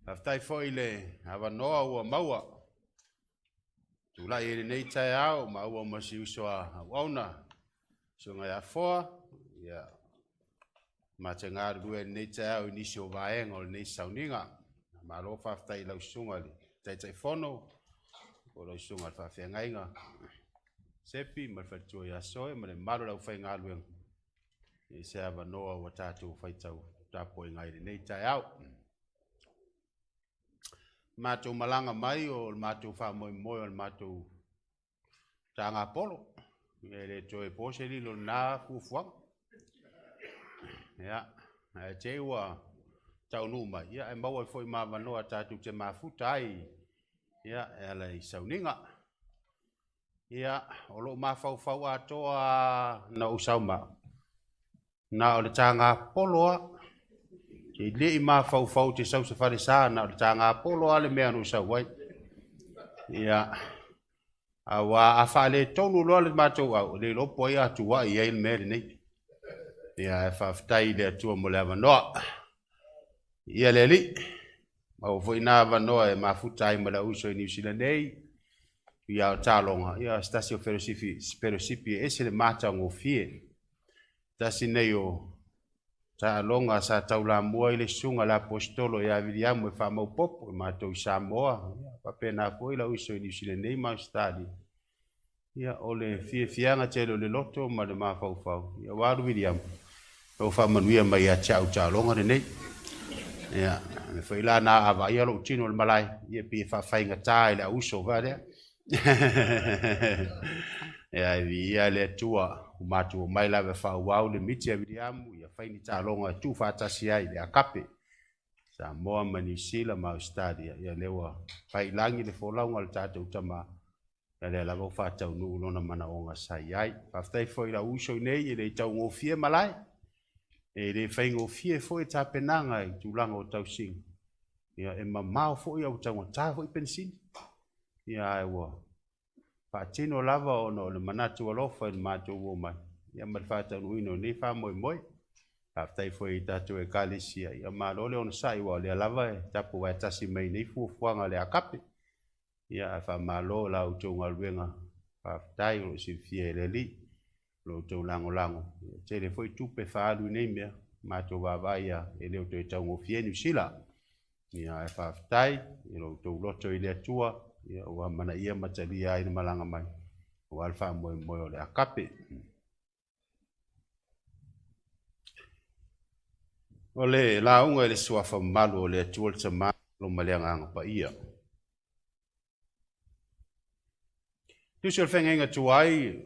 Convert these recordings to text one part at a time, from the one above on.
Aftai foi le avanoa ua maua. Tula i nei tai au maua masi usoa wauna. So ngai afoa ia matenga rue nei tai au nisi o vaenga o nei sauninga. Malofa aftai lau sunga li. Tai fono o lau sunga fa fengainga. Sepi malfatua ia soe male malo lau fai ngalueng. I se avanoa ua tatu faitau tapo ngai nei tai au. Matou malanga mai o matou fa moi moi o matou tanga polo ele toe pose li lo na fufuang ya te wa tau nu mai ya e mau foi ma vanoa tatu te mafutai ya ela I sauninga ya o lo ma fau fau atoa na usauma na o le tanga polo Ke le ma fau fau te sau safari sa na tanga polo ale me anu sa wai. Ya. Awa afale tonu lo le matou au le lo po ia tu wa ia me nei. Ya fa ftai le tu mo le no. Ia le li. Ma foi na va no e ma futai ma la uso ni sila nei. Ia talonga ia stasio ferosipi ese le mata ngofie. Tasi nei o ta longa sa taula mua I le sunga la apostolo ia William e fa mau popo ma to Samoa pa pena foi la uso ni sile nei ma stadi ia ole fianga telo le loto ma le ma fau ia waru William o fa manuia mai ia chau longa nei ia me foi la na ava ia lo tino le malai ia pi fa fainga tai la uso va de ia le tua matu mai la fa wau le miti William faini talonga tu fatasi ai le akape Samoa manisila ma stadia ia lewa fai langi le folaunga le tatu tama ia le lavo fatau nu lona mana onga sai ai faftai foi la uso nei le tau ngofie malai e le fai ngofie foi tapenanga I tulanga o tau sing ia e mamau foi au tau ta foi pensin ia ewa fatino lava ono le manatu alofa le matu wo mai ia mal fatau nu ino ni fa moi moi Aftai foi tatu e kalisia ia malole on sai wa le lava e tapu wa tasi mai nei fuanga le akape ia fa malo la utonga luenga aftai o si fiele li lo to lango te le foi tupe fa alu nei me ma to va ia e le to tango fienu sila ia fa aftai lo to loto ile tua ia wa mana ia matalia ina malanga mai o alfa mo le akape Ole la unga le suafa malu le tuol tama lo maleanga pa ia. Tu se fenga tuai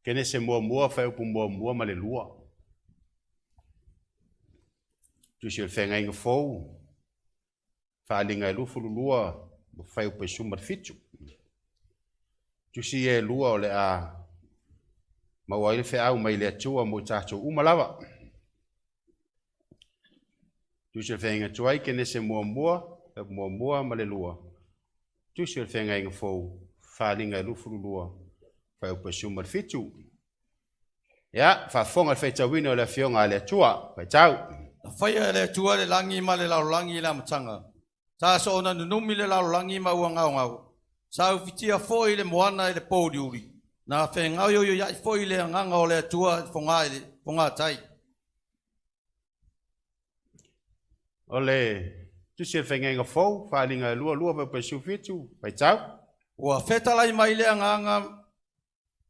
Kenese mua fa upu mua ma le lua. Tu se fenga fo Faaaliga lufu lua fa upu suma fitu. Tu se lua ole a mawai fe au mai le tua mo tato umalawa. Tu se fenga tuai Kenese mua ma le lua. Tu se fenga fo Faaaliga lufu lua fa upu suma fitu. Ya fa fonga fe tawino le fionga le tua fa tau. Fai le tua le langi ma le langi la matanga. Sa so ona numi le langi ma ua ngau. Sa ufitia foi le moana le podiuri. Na fe ngau yo ya foi le nganga o le tua fonga tai. Ole tu se fenga fo Faaaliga lua fa upu suma fitu fa tau. Ua feta lai mai le nganga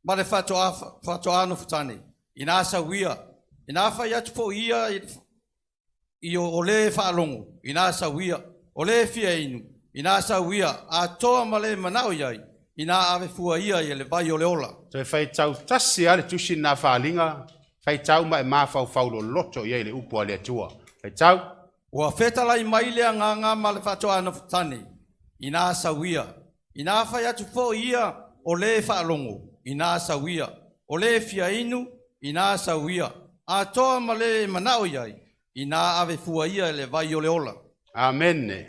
ma le fato anu futane. Ina sa wia. Ina fa ya fo ia I ole faalongo. Ina sa wia. Ole fia inu. Ina sa wia. A toa male manao iai. Ina ave fua ia le vai ole ola. Te fai tau tasi ale tusi na Faaaliga. Fai tau ma e mafau lo loto iai le upu ale tua. Fai tau. Ua feta lai mai le nganga ma le fato anu futane. Ina sa wia. Ina fa ya fo ia ole faalongo. Ina sa wia. Ole fia inu. Ina sa wia. A toa male manao iai. Ina ave fua ia le vai ole ola. Amen.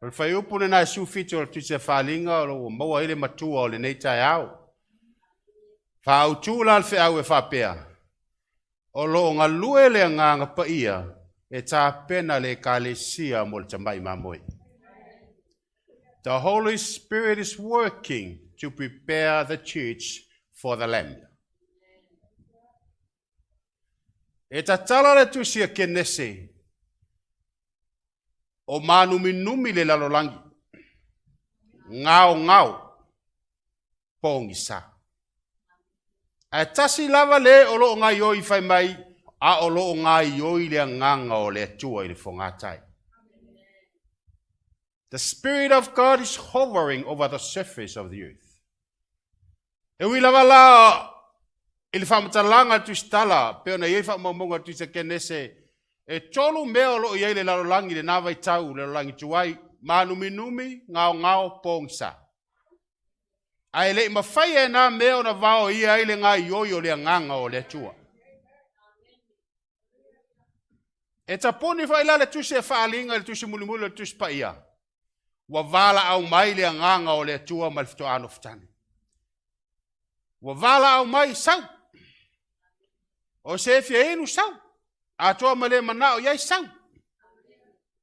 O fai upu na su fitu o tuse Faaaliga o maua ile matua o le nei tai au. Fa autu la fe au e fa pea. O lo nga lue le nganga pa ia. e tā pena le kalesia mo le tamai mamoi. The Holy Spirit is working to prepare the church for the Lamb. E tatala le tusia Kenese o manumi le lalolangi. Ngao pongi sa. A tasi lava le o loo ngai oi fai mai a o loo ngai oi le nganga o le tua i le whangatai. The Spirit of God is hovering over the surface of the earth. E ui lava la i le whamatalanga tu stala pe ona iei whamamonga tu se Kenese e tolu mea o loo iei le lalolangi le nawai tau le lalolangi tuai manumi ngao pongsa. Ai le mawhai e nā mea o na vao ia ai le ngā ioi o le nganga o le tua. E taponi whai la le tusi e Faaaliga le tusi mulimuli le tusi pa ia. Wa vala au mai le nganga o le tua ma le Fuaolealofa tani. Wa vala au mai sau. O se fia enu sau. A toa ma le mana o iai sau.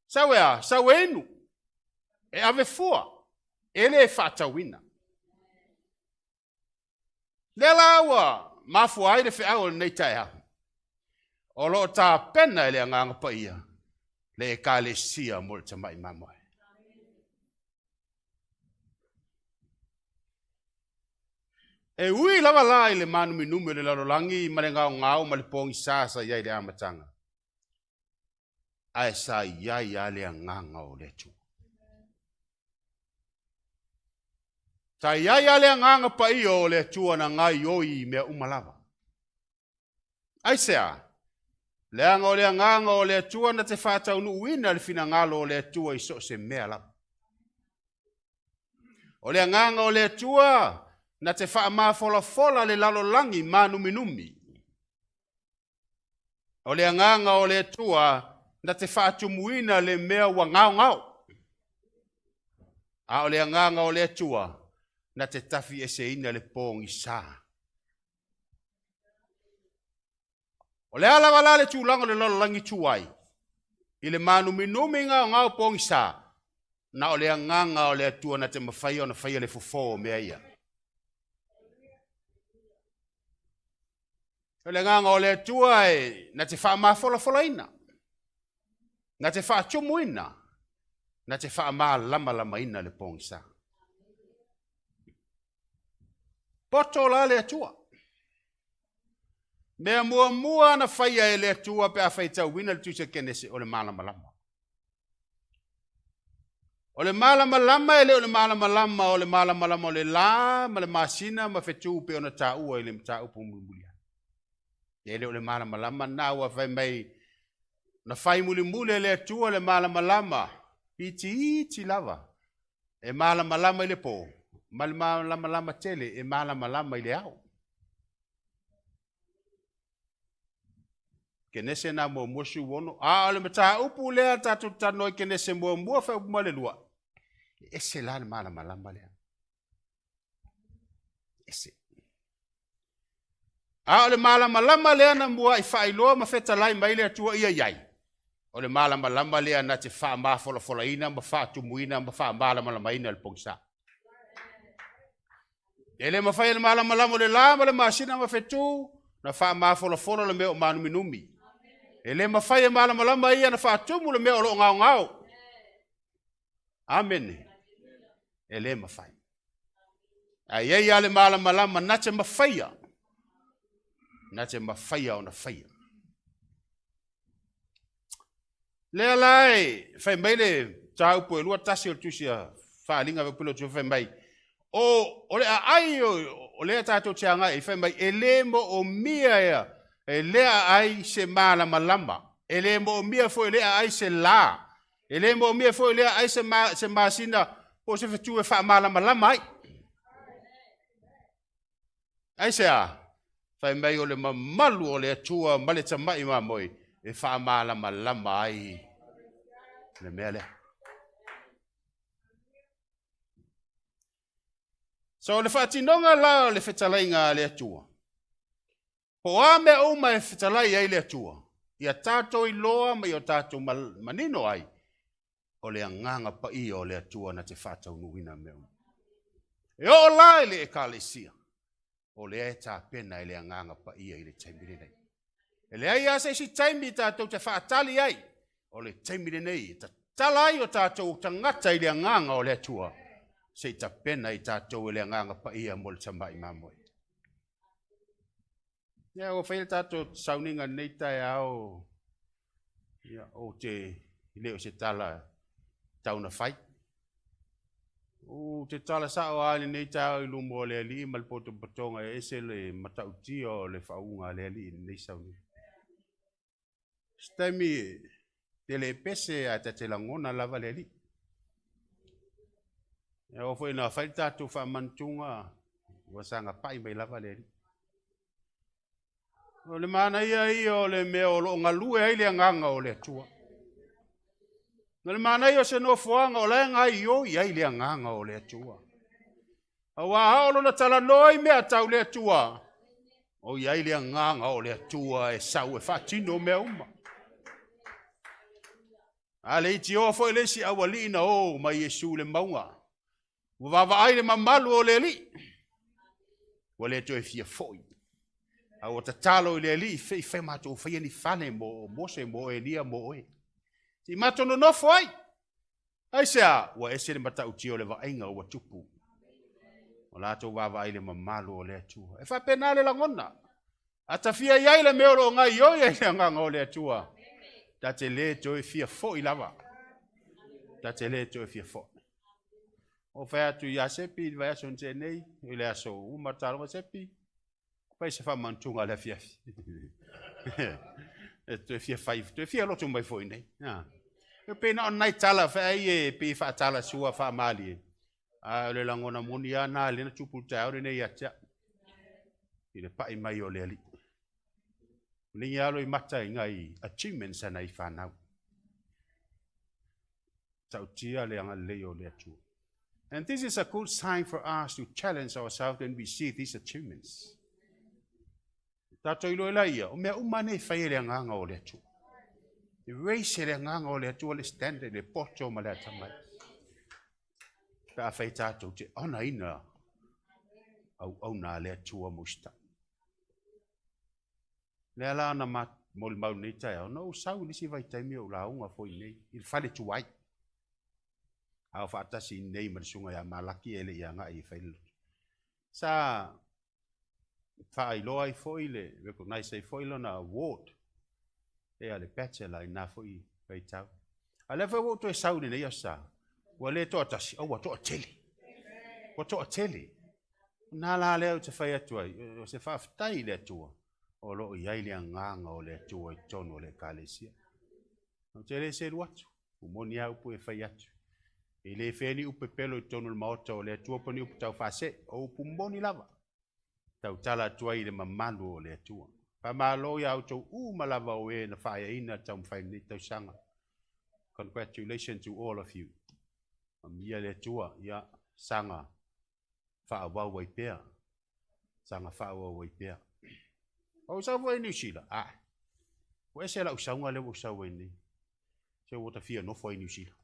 Sau ea, sau enu. E ave fua. Ele e whatawina. Le laua, mafu ai le whiau o nei tae hau. O loo tā pena ele nganga pa ia. Le e kalesia mo le tamai mamoe. E ui lava la i le manumi le lalolangi ma le ngao ma le pongi sasa iai le amatanga. Ae sa iai a le nganga o le tu. Ta iai a le nganga pa i o le tua na ngai oi mea umalava. Ai sea, le anga o le nganga o le tua na te whātau nu uina le fina ngalo o le tua i so se mea lava. O le nganga o le tua na te whaamafola le lalolangi manumi. O le nganga o le tua na te whaatumuina le mea wa ngao. A o le nganga o le tua na te tafi ese ina le pongi sa. O le ala wala le tūlanga le lalolangi tuai. I le manumi ngao pongi sa. Na o le nganga o le tua na te mawhai o na whai le fufo mea ia. O le nganga o le tua e na te whaamafola ina. Na te whaatumu ina. Na te whaamaalama ina le pongi sa. Poto la le tua. Mea mua na whaia e le tua pe a whaitau wina le tuise Kenese o le malama. O le malama e le o le malama o le malama o le la ma le masina ma fetu pe ona tāua i le mta upu mulimulia. E le o le malama na ua whai mai na whai mulimule le tua le malama iti lava. E malama i le po. Ma le malama tele e malama i le au. Kenese na mua su wono. O le mta upu lea tatu tano i Kenese mua whai upu le lua. Ese la le malama lea. Ese. O le malama lea na mua i whailoa ma feta lai mai lea tua ia iai. O le malama lea na te wha mafola ina, ma wha tumuina, ma wha malama ina le pongsa. Ele ma whai le malama le la, ma le masina ma fetu, na wha mafola le meo manumi. Ele ma whai le malama ia na wha tumu le meo lo ngao. Amen. Ele ma whai. Ai ia le malama na te ma whaia. Na te ma whaia o na whaia. Le alai, whai mai le tau po e lua tasi o tusia Faaaliga ve pilo tu whai mai. O le ai o le tātou te anga i whai mai e le mo o mia ea e le ai se malama. E le mo o mia fo e le ai se la. E le mo o mia fo e le ai se masina po se fetu e wha malama ai. Ai se a. Whai mai o le mamalu o le atua male tamai mamoi e wha malama ai. Le mea lea. So le whaatinonga la le whetalai ngā le atua. Ho a mea o mai whetalai ai le atua. ia tātou I loa mai o tātou manino ai, o le nganga pa I o le atua na te whātau nuina meu. E o lai le ekalesia, o le e tā pena I le nganga pa I le taimire nei. E le ai asa isi taimi tātou te whaatali ai, o le taimire nei, ta tala ai o tātou tangata I le nganga o le atua, se ta pena I tātou le nganga pa I mo le tamai mamoi. Ia o whaile tātou sauninga nei tai au, ia o te leo se tala tauna whai. O te tala sa o ale nei tai au I lumo le ali mal poto patonga e se le matauti o le whaunga le ali nei sauninga. Stami te le pese a te langona lava le ali. Ia o whaile na whaile tātou whamantunga, wasanga pai mai lava le ali. O le mana ia o le mea o lo ngalue ai le nganga o le atua. O le mana ia o se no fuanga o le ngai o I ai le nganga o le atua. A wa haolo na tala noi mea tau le atua. O I ai le nganga o le atua e sau e whatino mea uma. A le iti o fo le si awali na o mai Yesu le maunga. Wawa ai le mamalu o le li. Wa le to e fia foi. A o ta talo I le li fe mato fe ni fane mo se mo Elia mo e. Ti mato no no foi. Ai sea wa ese le mata uti o le vainga o tupu. O la to wawa ai le mamalu o le atua. E fa penale la ngona. Ata fia ia le meo lo ngai yo ia le nganga o le atua. Ta te le to e fia foi lava. Ta te le to e fia foi. O fa atu ia sepi vai son te nei ile aso uma talo sepi. Pai se fa mantunga le fia. E to fia 5, to fia lotu mai foi nei. Ah. E pena on nai tala fa e pe fa tala sua fa mali. A le langona muniana le na tupu tau nei atia. Ile pai mai o le ali. Ni alo I mata ngai achievements ana I fanau. Tautia le anga le o le atu. And this is a good sign for us to challenge ourselves when we see these achievements. Tātou ilo ela ia, o mea umane whai le nganga o le atu. I reise le nganga o le atu le standard, le poto ma le atamai. Ka whai tātou te ona ina au nā le atua musta. Le ala ana mo le mau nei tai au, no sau nisi vai taimi o la unga foi nei, il whale tuai. Au whaatasi nei marisunga ia malaki ele ia ngai I whaile. Sa whaai loa I foi le, recognize I foi na award. E ale bachelor I na foi whai tau. A lewa o to e saune nei asa. Wa le to atasi, au to ateli. Wa to ateli. Nā la leo te whai atua, o se whaafitai le atua. O lo I ai le nganga o le atua I tono le kalesia. O te le se ruatu, umoni au pu e whai atu. I le wheni upe pelo I tono le maota o le atua pani upe tau whase, o upu mboni lava. Tau tala atua I le mamalu o le atua. Pa malo I au tau malava o e na whaia ina tau mwhai ni tau sanga. Congratulations to all of you. Mia le atua, ia sanga whaawau wai pēr. Sanga whaawau wai pēr. O sa voi New Zealand. Ah. O ese la usaunga le usau wai ni. Se o ta fia no foi New Zealand.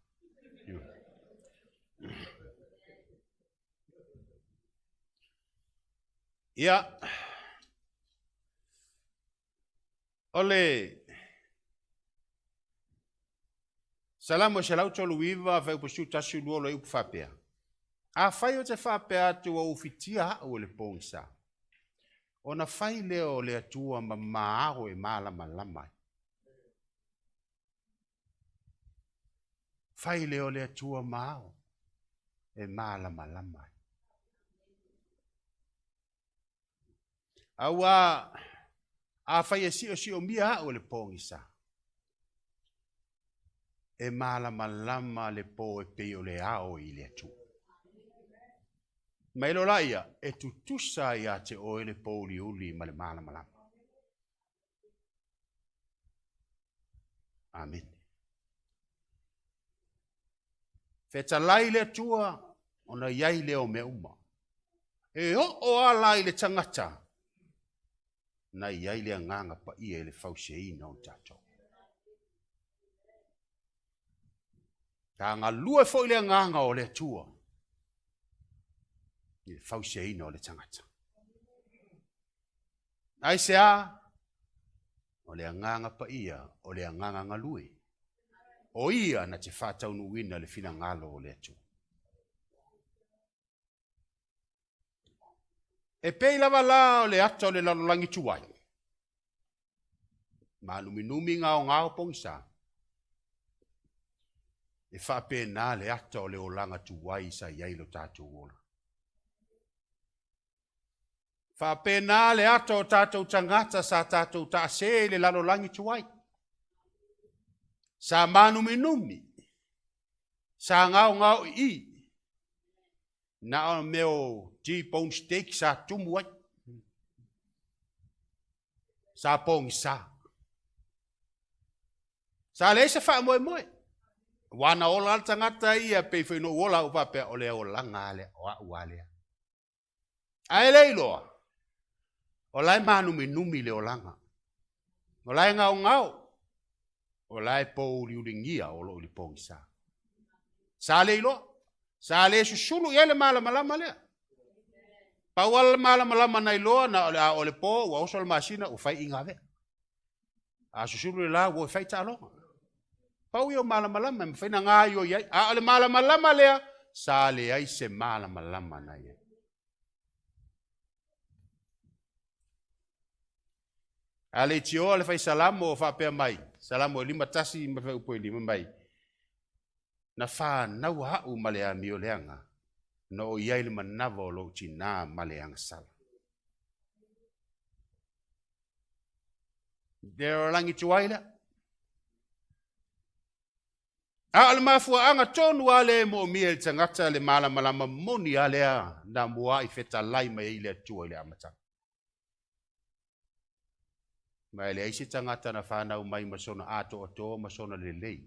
Ia. Ole. Salamo se lau tolu iwa fa upusu tasu luolo ipu whapea. A whai o te whapea tu o ufitia o le pōngsa. O na whai leo le atua ma maaro e malama lamai. Whai leo le atua maaro e malama lamai. Awa a whai e si o mia o le pōngsa. E malama lama le pō e peo le ao I le atua. Mai lo laia, e tutusa ia te oe le pōli uli ma le malama lama. Amen. Feta lai le atua, ona iai leo me uma. E o a lai le tangata, na iai le nganga pa ia le fauseina o tatou. Ka ngā lua fo le nganga o le tua. I fau seina o le tangata. Ai sea, o le nganga pa ia, o le nganga ngalui. O ia na te whātau nuwina le fina ngalo o le tua. E pei lava la o le ata o le lalolangi tuai. Ma luminumi ngao pongsa. E whapena le ata o le olanga tuai sa iai lo tātou ola. Whapena le ata o tātou tangata sa tātou tāse le lalolangi tuai. Sa manuminumi. Sa ngao i. Na o meo T-bone steak sa tumuai. Sa pong sa. Sa le se wha moe. Wana ola al tangata ia pe whaino ola upa pe ole o langa ale o a ualea. Ai leiloa. O lai manuminumi le o langa. O lai ngao. O lai po liulingia o lo li pong sa. Sa leiloa. Sa le susulu ia le malama lea. Pawal malama nai loa na o le po wa oso le masina o fai inga vea. A susulu le la o fai talo. Pau yo malama me fai na ngā yo iai. A le malama lea. Sa le ai se malama na ia. A le tio le fai salamo o whapea mai. Salamo 5 tasi ma fai upo 5 mai. Na wha nau hau malea mio leanga. No o iai le manawa o lo tina maleanga sala. Dero langi tuaila. A le mafua anga tonu ale mo mia le tangata le malama moni alea na mua i feta lai mai ile tua ile amata. Mai le aisi tangata na whanau mai masona ato masona le lei.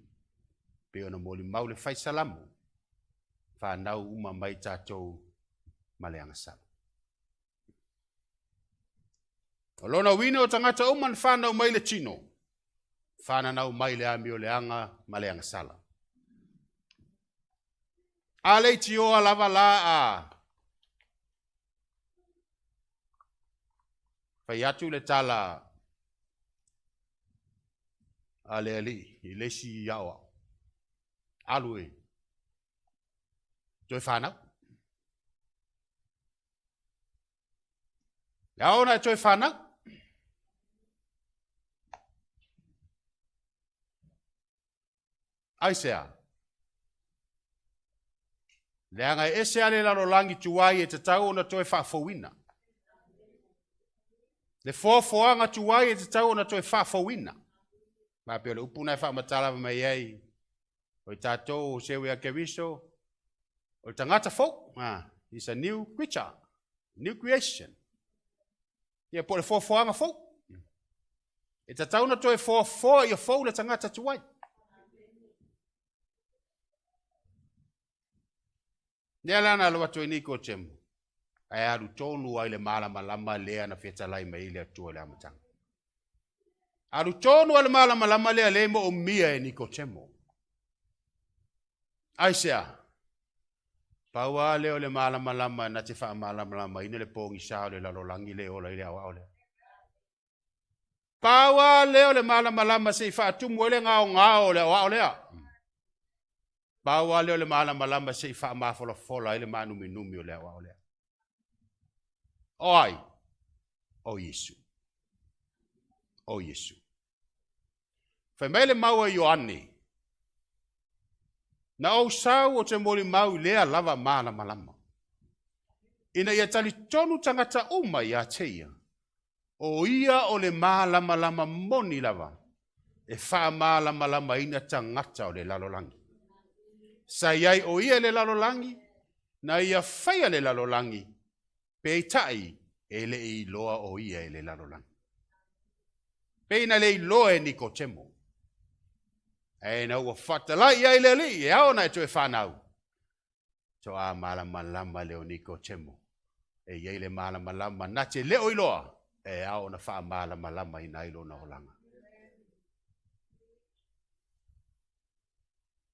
Pe ona moli mau le fai salamu. Whanau uma mai tātou maleanga sala. O lona wina o tangata uman whanau mai le tino. Whanau mai le ami o le anga maleanga sala. A le tio a lava la a. Whai atu le tala. A le ali, i lesi iaoa. Alue. Toi whanau. Ia ona toi whanau. Aisea. Leanga ese ale lalo langi tuai e te tau ona toi whafawina. Le foanga tuai e te tau ona toi whafawina. Ma pio le upuna e whamatala mai ei. O tātou o sewe a kewiso. O tangata fo. It's a new creature. New creation. Ia po le foanga fo. E te tau ona toi ia fo le tangata tuai. Nea lana lo watu iniko temu. Ai aru tonu ai le malama lea na feta lai mai le atua le amatanga. Aru tonu ai le malama lea le mo o mia e niko temu. Aisea. Paua leo le malama na te wha malama ina le pongi sao le lalolangi le ola ile awa ole. Paua leo le malama se wha tumu ele ngao le awa olea. Paua leo le malama se wha mafola ele manumi o le awa olea. Oi. O Yesu. O Yesu. Whaimele maua Ioane. Na o sau o te mori mau lea lava malama. Ina ia tali tonu tangata uma ia teia. O ia o le malama moni lava. E wha malama ina tangata o le lalolangi. Sa iai o ia le lalolangi. Na ia whaia le lalolangi. Pe tai e le i loa o ia e le lalolangi. Pe ina le i loa e niko temo. E na ua whatalai ai le li, e au na e tue whanau. So a malama leo niko temo. E iei le malama na te leo iloa. E au na wha malama ina ilo na holanga.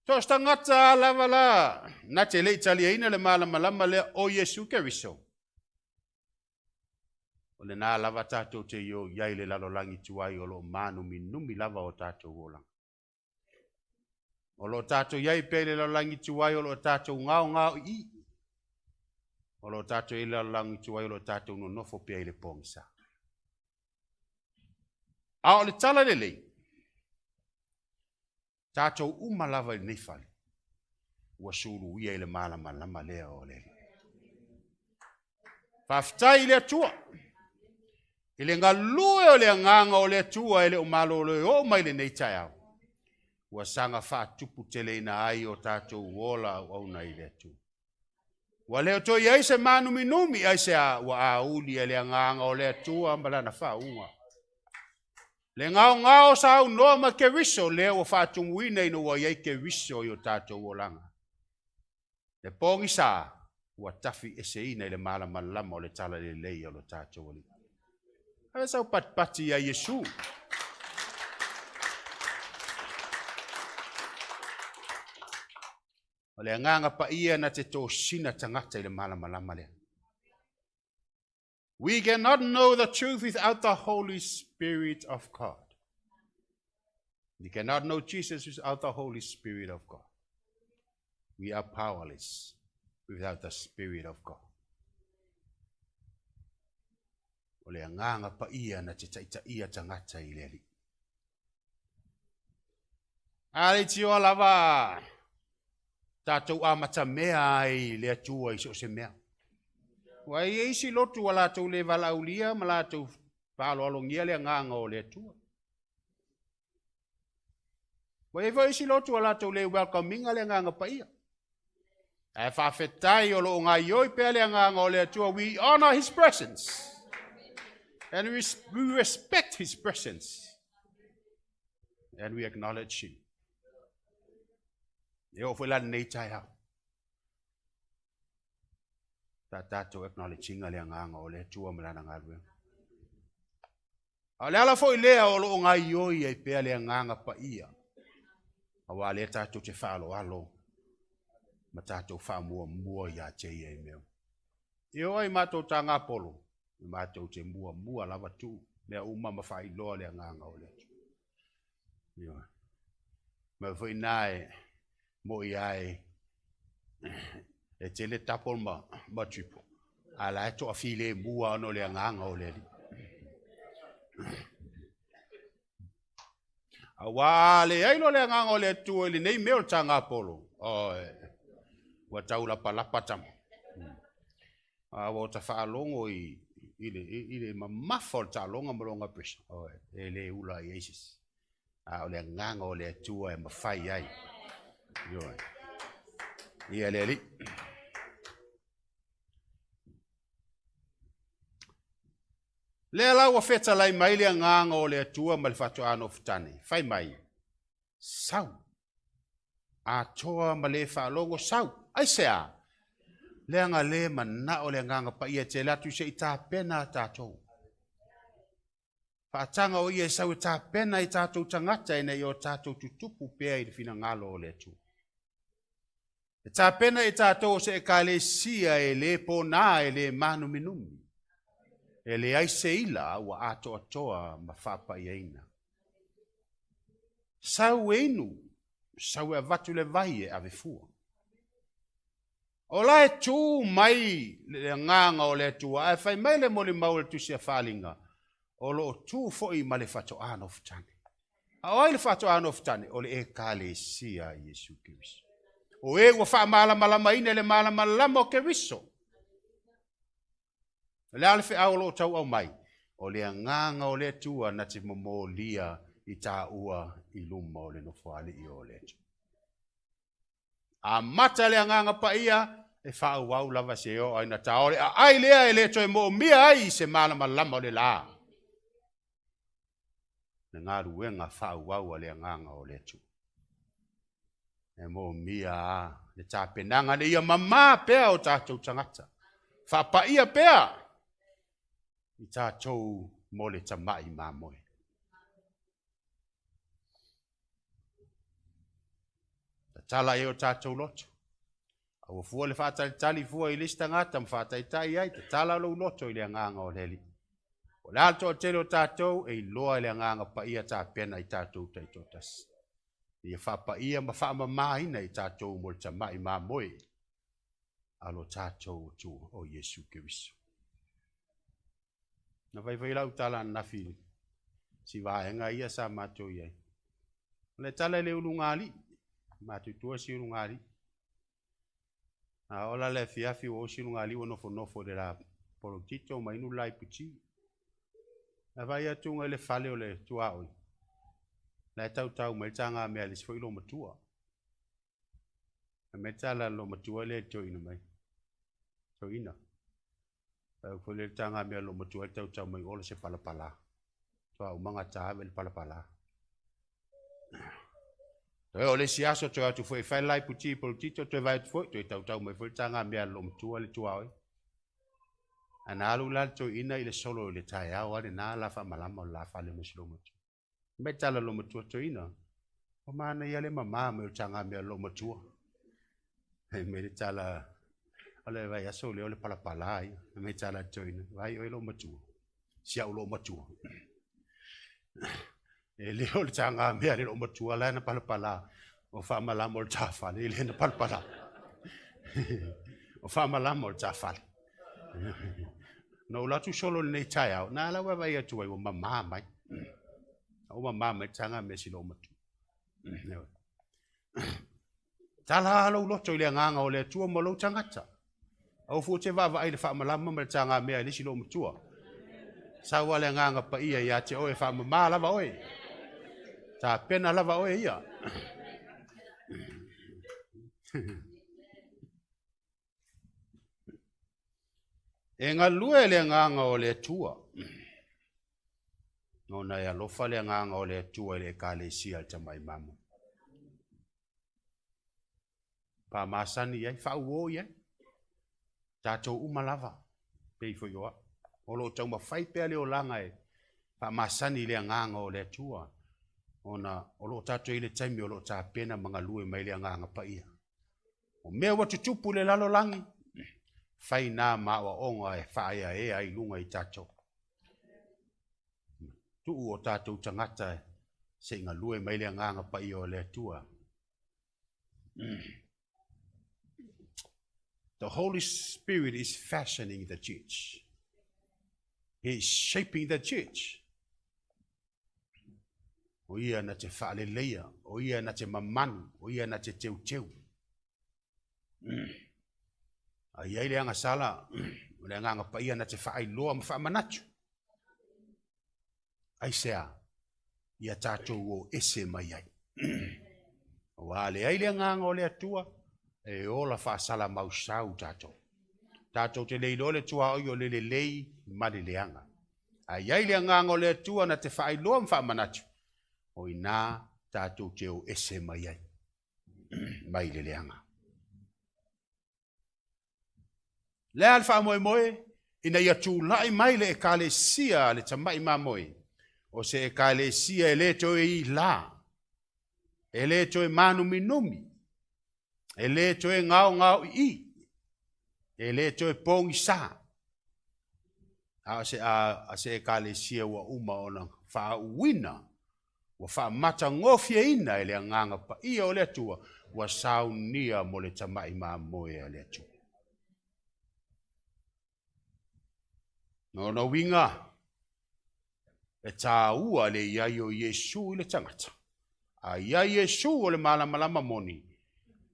Tos tangata lava la. Na te le italiaina le malama le o Yesu Keriso. O le nā lava tātou te io iai le lalolangi tuai o lo manu minumi lava o tātou olanga. O lo tātou iai pe le lalolangi tuai o lo tātou ngao i. O lo tātou i le lalolangi tuai o lo tātou no nofo pe le pongsa. A o le tala le lei. Tātou lava i nefali. Ua suru ia i le malama lea o le. Whaftai le atua. I le ngalue o le nganga o le atua i le o malo le o mai le nei tai au. Ua sanga whatupu tele ina ai o tātou wola au nei le atua. Ua leo to iai se manu minumi ai se a ua a uli e le nganga o le atua malana whaunga. Le ngao sa au noa ma ke riso leo o whatunguina ino ua iai ke riso i o tātou wolanga. Le pongi sa ua tafi ese ina i le malama lama o le tala le lei o le tātou oli. Hawe sau patpati a Yesu. O le nganga pa ia na te tō sina tangata i le malama lama lea. We cannot know the truth without the Holy Spirit of God. We cannot know Jesus without the Holy Spirit of God. We are powerless without the Spirit of God. O le nganga pa ia na te taita ia tangata i le li. Ale tio lava tātou amata mea ai le atua i so se mea. Wai eisi lotu wala tau le Halleluiah ma la tau Fuaolealofa le nganga o le atua. Wai eisi lotu wala tau le welcoming le nganga pa ia. E whawhetai o lo ngā ioi pe le nganga o le atua. We honor his presence. And we respect his presence. And we acknowledge him. E o whela nei tai hau. Tātou acknowledging le nganga o le tua malana ngā rue. A le ala fo i lea o lo ngā ioi e pea le nganga pa ia. A wā le tātou te whaaloalo. Ma tātou whaamua ia te ia i meo. I oi mātou tā ngā polo. I mātou te mua lava tū. Mea umama whai loa le nganga o le tua. Ma fwoi nāe mo i ai. E te le tapol ma tripo. Ala e toa file mua ano le nganga o le li. A wale ailo le nganga o le tua li nei meo tanga polo. Wa taula palapa tamo. A wa ta whaalongo i le mamafol ta longa malonga presa. E le ula i Jesus. A o le nganga o le tua e mawhai ai. Yoi. Ia le li. Le la wa feta lai mai le nganga o le atua ma le Fuaolealofa tane. Fai mai. Sau. A toa ma le whaalongo sau. Ai sea. Le anga le mana o le nganga pa ia te latu se i tā pena tātou. Whaatanga o ia sau i tā pena i tātou tangata ina i o tātou tutupu pea i whina ngalo o le atua. E tā pena e tātou se e ka le sia e le pōnā e le manu minumi. E le aise ila ua ato atoa ma whapa i eina. Sau einu, sau e vatu le vai e ave fua. O la e tū mai le nganga o le tua, e whai mai le moli mau le tusi a Faaaliga. O lo tū foi ma le Fuaolealofa tane. A oi le Fuaolealofa tane, o le e ka le sia Yesu Keriso. O e ua wha malama ina le malama o Keriso. Le alfe au lo tau au mai. O le nganga o le tua na te momolia i tā ua i luma o le nofoali i o le tua. A mata le nganga pa ia e whau wau lava se o aina taore. A ai lea e le toi mo mia ai se malama o le la. Le ngā ruenga whau wau a le nganga o le tua. E mo mia le tā penanga le ia mama pea o tātou tangata. Whapa ia pea. I tātou mo le tamai mamoe. tala e o tātou loto. Au fua le whātalitali fua i lista ngata mwhātaitai ai, te tala lo loto i le nganga o leli. O le alto o tele o tātou, e loa i le nganga pa ia tā pena i tātou taitotas. Ia whapa ia ma whaama maina i tātou mo le tamai mā moe. Alo tātou tu o Yesu Kiriso. Na vai lau tala nafi si vaenga ia sa mātou iai. Le tala le ulungali, mātou tua si ulungali. A ola le fiafi o si ulungali o nofo de la polotito ma inu lai puti. Na vai atunga le fale o le tua oi. Na tau mai tanga mea le sifo ilo matua. Na me tala lo matua le toina mai. Toina. Ko le tanga mea lo matua tau mai ola se palapala. Toa umanga taha le palapala. O le siaso toa tu foi fai lai puti politito tu vai foi tu tau mai foi tanga mea lo matua le tua oi. Ana alu la to ina ile solo le tai au ale na la fa malama la fa le meslo matua. Me tala lo matua to ina. O mana ia le mama me tanga mea lo matua. Me le tala ale vai aso le ole palapala ai me tala to ina. Vai o lo matua. Sia o lo matua. E le ole tanga mea le lo matua la na palapala. O fa malama o tafa le na palapala. O fa malama o tafa. No la tu solo nei tai au na la wa vai atu o mama mai o mama mai tanga me silo matu tala lo lo to le nganga o le tu mo lo tangata au fu te va vai le fa malama me tanga me le silo matu sa wa le nganga pa ia ya te o e fa mama la va oi ta pena la va oi ia e ngā lue le nganga o le tua. Nona ia lofa le nganga o le tua le kalesia al tamai mamu. Pa masani iai, whau iai. Tātou umalava, pei fo yoa. Olo tau ma whai pea le o langa e. Pa masani le nganga o le tua. Ona olo tātou i le taimi olo tā pena mga lue mai le nganga pa ia. O mea watu tupu le lalo langi. Fai nā mawa onga e whaia e ai lunga i tātou. Tuu o tātou tangata se ngā lue maile nganga pa i o le tua. The Holy Spirit is fashioning the church. He is shaping the church. O ia na te whaaleleia, o ia na te mamanu, o ia na te teu teu. Ai ai le anga sala, le anga pa ia na te whaai loa ma wha manatu. Ai sea, ia tātou o ese mai ai. O ale ai le anga o le atua, e ola wha sala mausau tātou. Tātou te leilo le tua oi o le lei ma le leanga. Ai ai le anga o le atua na te whaai loa ma wha manatu. O ina tātou te o ese mai ai. Mai le leanga. Le alfa moe, ina ia tū lai mai le ekalesia le tamai ma moe. O se ekalesia e le toe i la. E le toe manu minumi. E le toe ngau i. E le toe pongi sa. A se ekalesia wa uma ona wha uina. Wa wha mata ngofia ina e le nganga pa ia o le tua. Wa saunia mo le tamai ma moe a le tua. No winga, e tā ua le iai o Yesu i le tangata. A iai Yesu o le malama moni,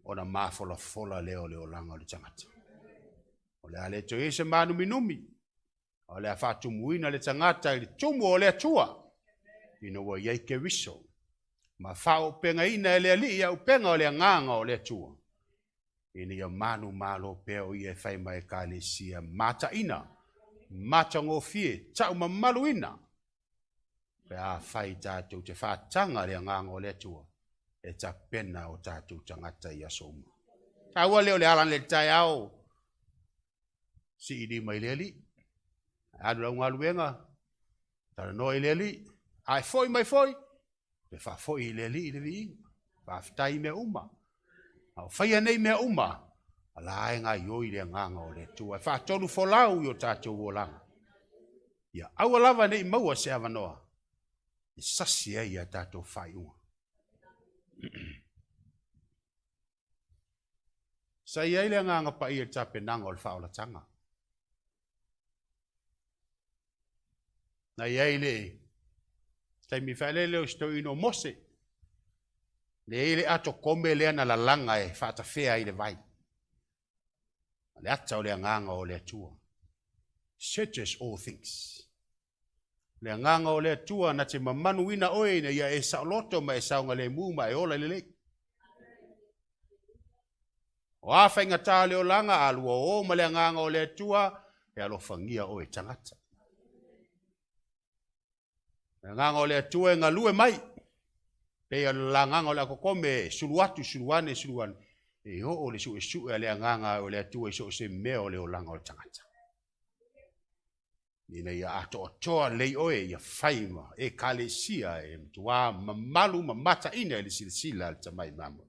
o na mafola leo langa o le tangata. O le ale to ese manu minumi, o le a whatumuina le tangata i le tumu o le atua, ino wa iai ke wiso. Ma whao penga ina e le ali ia upenga o le nganga o le atua. Ina ia manu malo peo i e whaima e kalesia mata ina. Mata ngofie, tau mamaluina. Pe a whai tātou te whātanga le nganga o le tua. E ta pena o tātou tangata i asoma. Taua leo le alan le tai au. Si idi mai le li. Adu lau ngaluenga. Tara no i le li. Ai foi mai foi. Pe wha foi i le li i le vi. Wha fitai me uma. Au whaia nei mea uma. Ala e ngā ioi le nganga o le tua. E whaatonu wholau i o tātou o langa. Ia aua lava nei maua se avanoa. I sasi e ia tātou whaiunga. Sa iai le nganga pa ia tape nanga o le whaolatanga. Na iai le taimi whaelele o sto ino mose. Le ele ato kome lea na la langa e whaatawhea i le vai. Le ata o le nganga o le atua. Searches all things. Le nganga o le atua na te mamanu ina oe na ia e saoloto ma e saunga le muma e ola lele. O awha inga tā leo langa alua o ma le nganga o le atua e alofangia oe tangata. Le nganga o le atua e ngalue mai. Pea la nganga o le akokome suluatu suluane suluane. E ho o le su e le nganga o le atua e so se mea o le o langa o le tangata. Ina ia ato atoa lei oe ia whaima e kalesia e mtua mamalu mamata ina e le silasila le tamai mamo.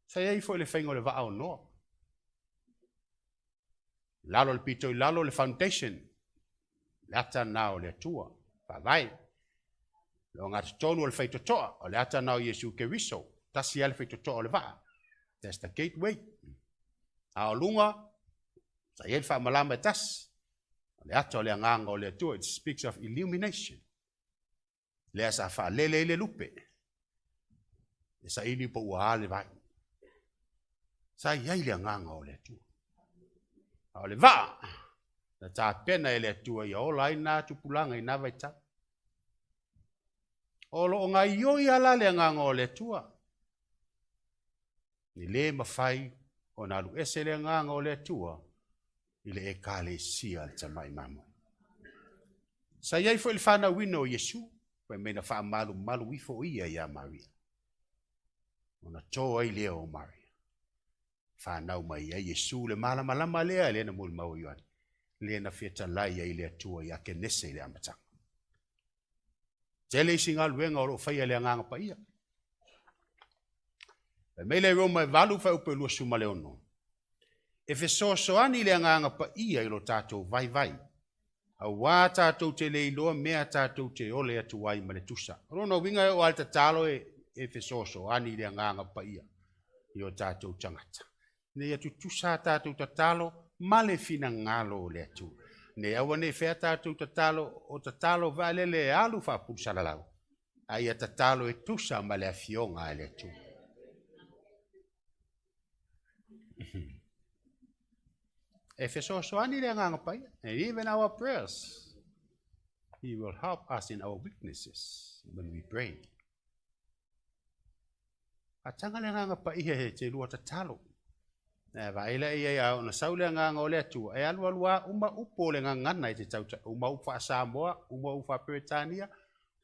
Sa iei fo le whaingo le vaa o noa. Lalo le pito i lalo le foundation. Le ata nao le atua. Whawai. Lo ngata tonu o le whaitotoa. O le ata nao Yesu Keriso. Tasi ale whaitotoa o le vaa. That's the gateway. A o lunga. Sa iei wha malama e tas. Le ata o le anganga o le atua. It speaks of illumination. Le asa wha lele le lupe. E sa ili po ua ale vai. Sa iei le anganga o le atua. O le vaa. Na tā pena e le atua i ola i nā tupulanga i nā vaita. O lo ngā ioi ala le anganga o le atua. Ni le mawhai o nā lu ese le anganga o le atua. I le e kāle sia le tamai mamo. Sa iei fo il whana wino o Yesu. Pwai meina wha malu ifo ia ia Maria. O na toa i leo o Maria. Whanau mai ai Yesu le malama lea le na mul mau iwan. Le na fieta lai ai le atua i a Kenese i le amatanga. Tele isi ngā luenga o lo whaia le anganga pa ia. E meile Roma e valu whai upe lua suma le ono. E fe soani le anganga pa ia i lo tātou vai. A wā tātou te le iloa mea tātou te ole atu wai ma le tusa. Rono winga o alta talo e fe soani le anganga pa ia. I o tātou tangata. Ne atu tusa tātou tatalo ma le fina ngalo le atu. Ne awa ne fea tātou tatalo o tatalo valele e alu wha pusalalau. Ai a tatalo e tusa ma le afionga le atu. E fe soani le nganga pai. And even our prayers, He will help us in our weaknesses when we pray. A tanga le nganga pai he te lua tatalo. Na vaila ia o na saule nganga o le atua. E alua uma upo le ngangana i te tauta. Uma upa Samoa, uma upa Britania,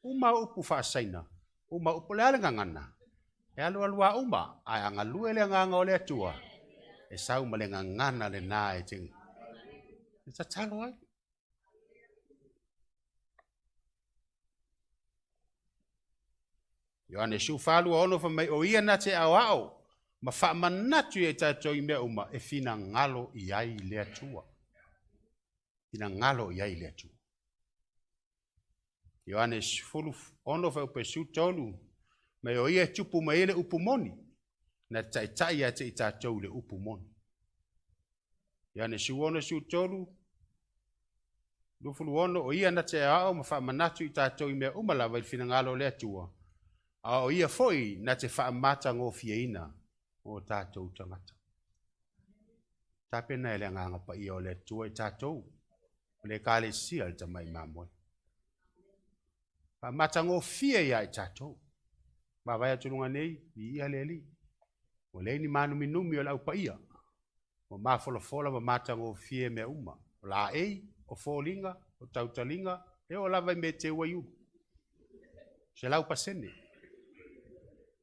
uma upu Faasaina, uma upo le ale ngangana. E alua uma, ai angalue le nganga o le atua. E sauma le ngangana le nā e tingu. E tatalo ai. Ioane su falu ono fa mai o ia na te au. Ma wha manatu e tātou i mea uma e whina ngalo i ai le atua. Whina ngalo i ai le atua. Ioane fulu ono whau pe su tolu. Me o ia tupu ma ele upumoni. Na tai ate i tātou le upumoni. Ioane su ono su tolu. Lufulu ono o ia na te au ma wha manatu i tātou i mea uma lawa i whina ngalo le atua. A o ia foi na te wha mata ngō fieina. O tātou tangata. Tāpena e le nganga pa ia o le tua i tātou. O le kāle sia le tamai mamoe. Pa matango fia ia i tātou. Ma vai aturunga nei, i ia le li. O le ni manu minumi o lau pa ia. O ma fola ma matango fia me uma. O la ei, o Faaaliga, o tautalinga, e o lava me te waiu. Se lau pasene.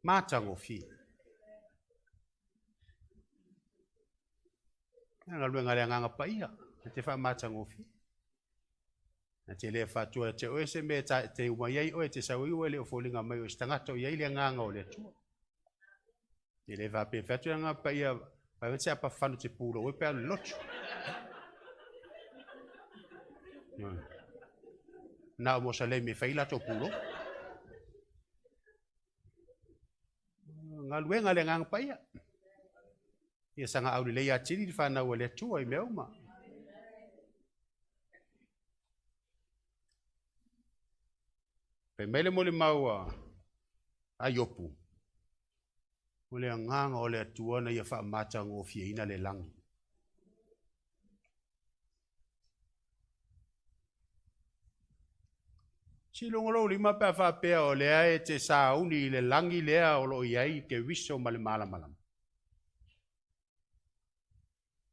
Matango fia. Nga luenga le nganga pa ia. Te wha matango fi. Na te le whatua te oe se me te umaiai oe te sau iu ele o Faaaliga mai o stangata o iai le nganga o le tua. E le va pe fatu nga pa ia pa vetse apa fanu te pulo we pe locho. Na mo sale me faila to pulo. Nga luenga le ngang pa ia. Ia sanga au le ia tiri fa na wale tua I meuma. Pe mele mo le maua ayopu. O le nganga o le atua na ia wha mata ngō fia ina le langi. Si longolo lima pe wha pea o le ae te sauni le langi lea o lo iai ke wiso ma le malamalam.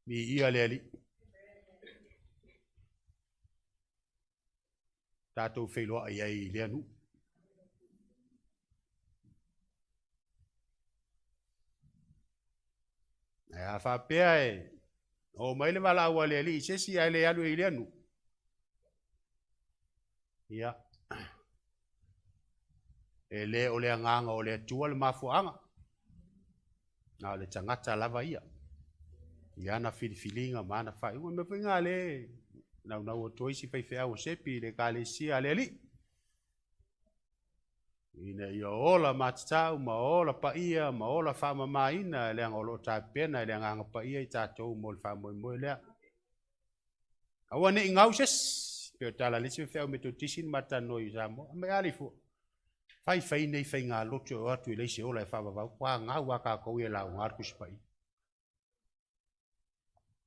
Mi ia le ali. Tātou whailoa iai lea nu. A wha pea e, o mai le wala awa le ali, sesi ai le alu I le anu. Ia. E le o le anganga o le atua le mafuanga. Na le tangata lava ia. Ia na filifilinga mana wha. Iwa me whinga le, nau o toisi whaiwhea o sepi le ka le sia le ali. Ina ia ola matatau, ma ola pa ia, ma ola whama maina, le anga olo tai pena, le anga pa ia I tātou mo le whamoe moe lea. Awa ne ingau ses, peo tala lisi whea me to tisin mata noi Samoa, me alifu. Whai nei whai ngā loto o atu I leise ola e whamavau, wā ngau waka kou e lau ngarku sipai.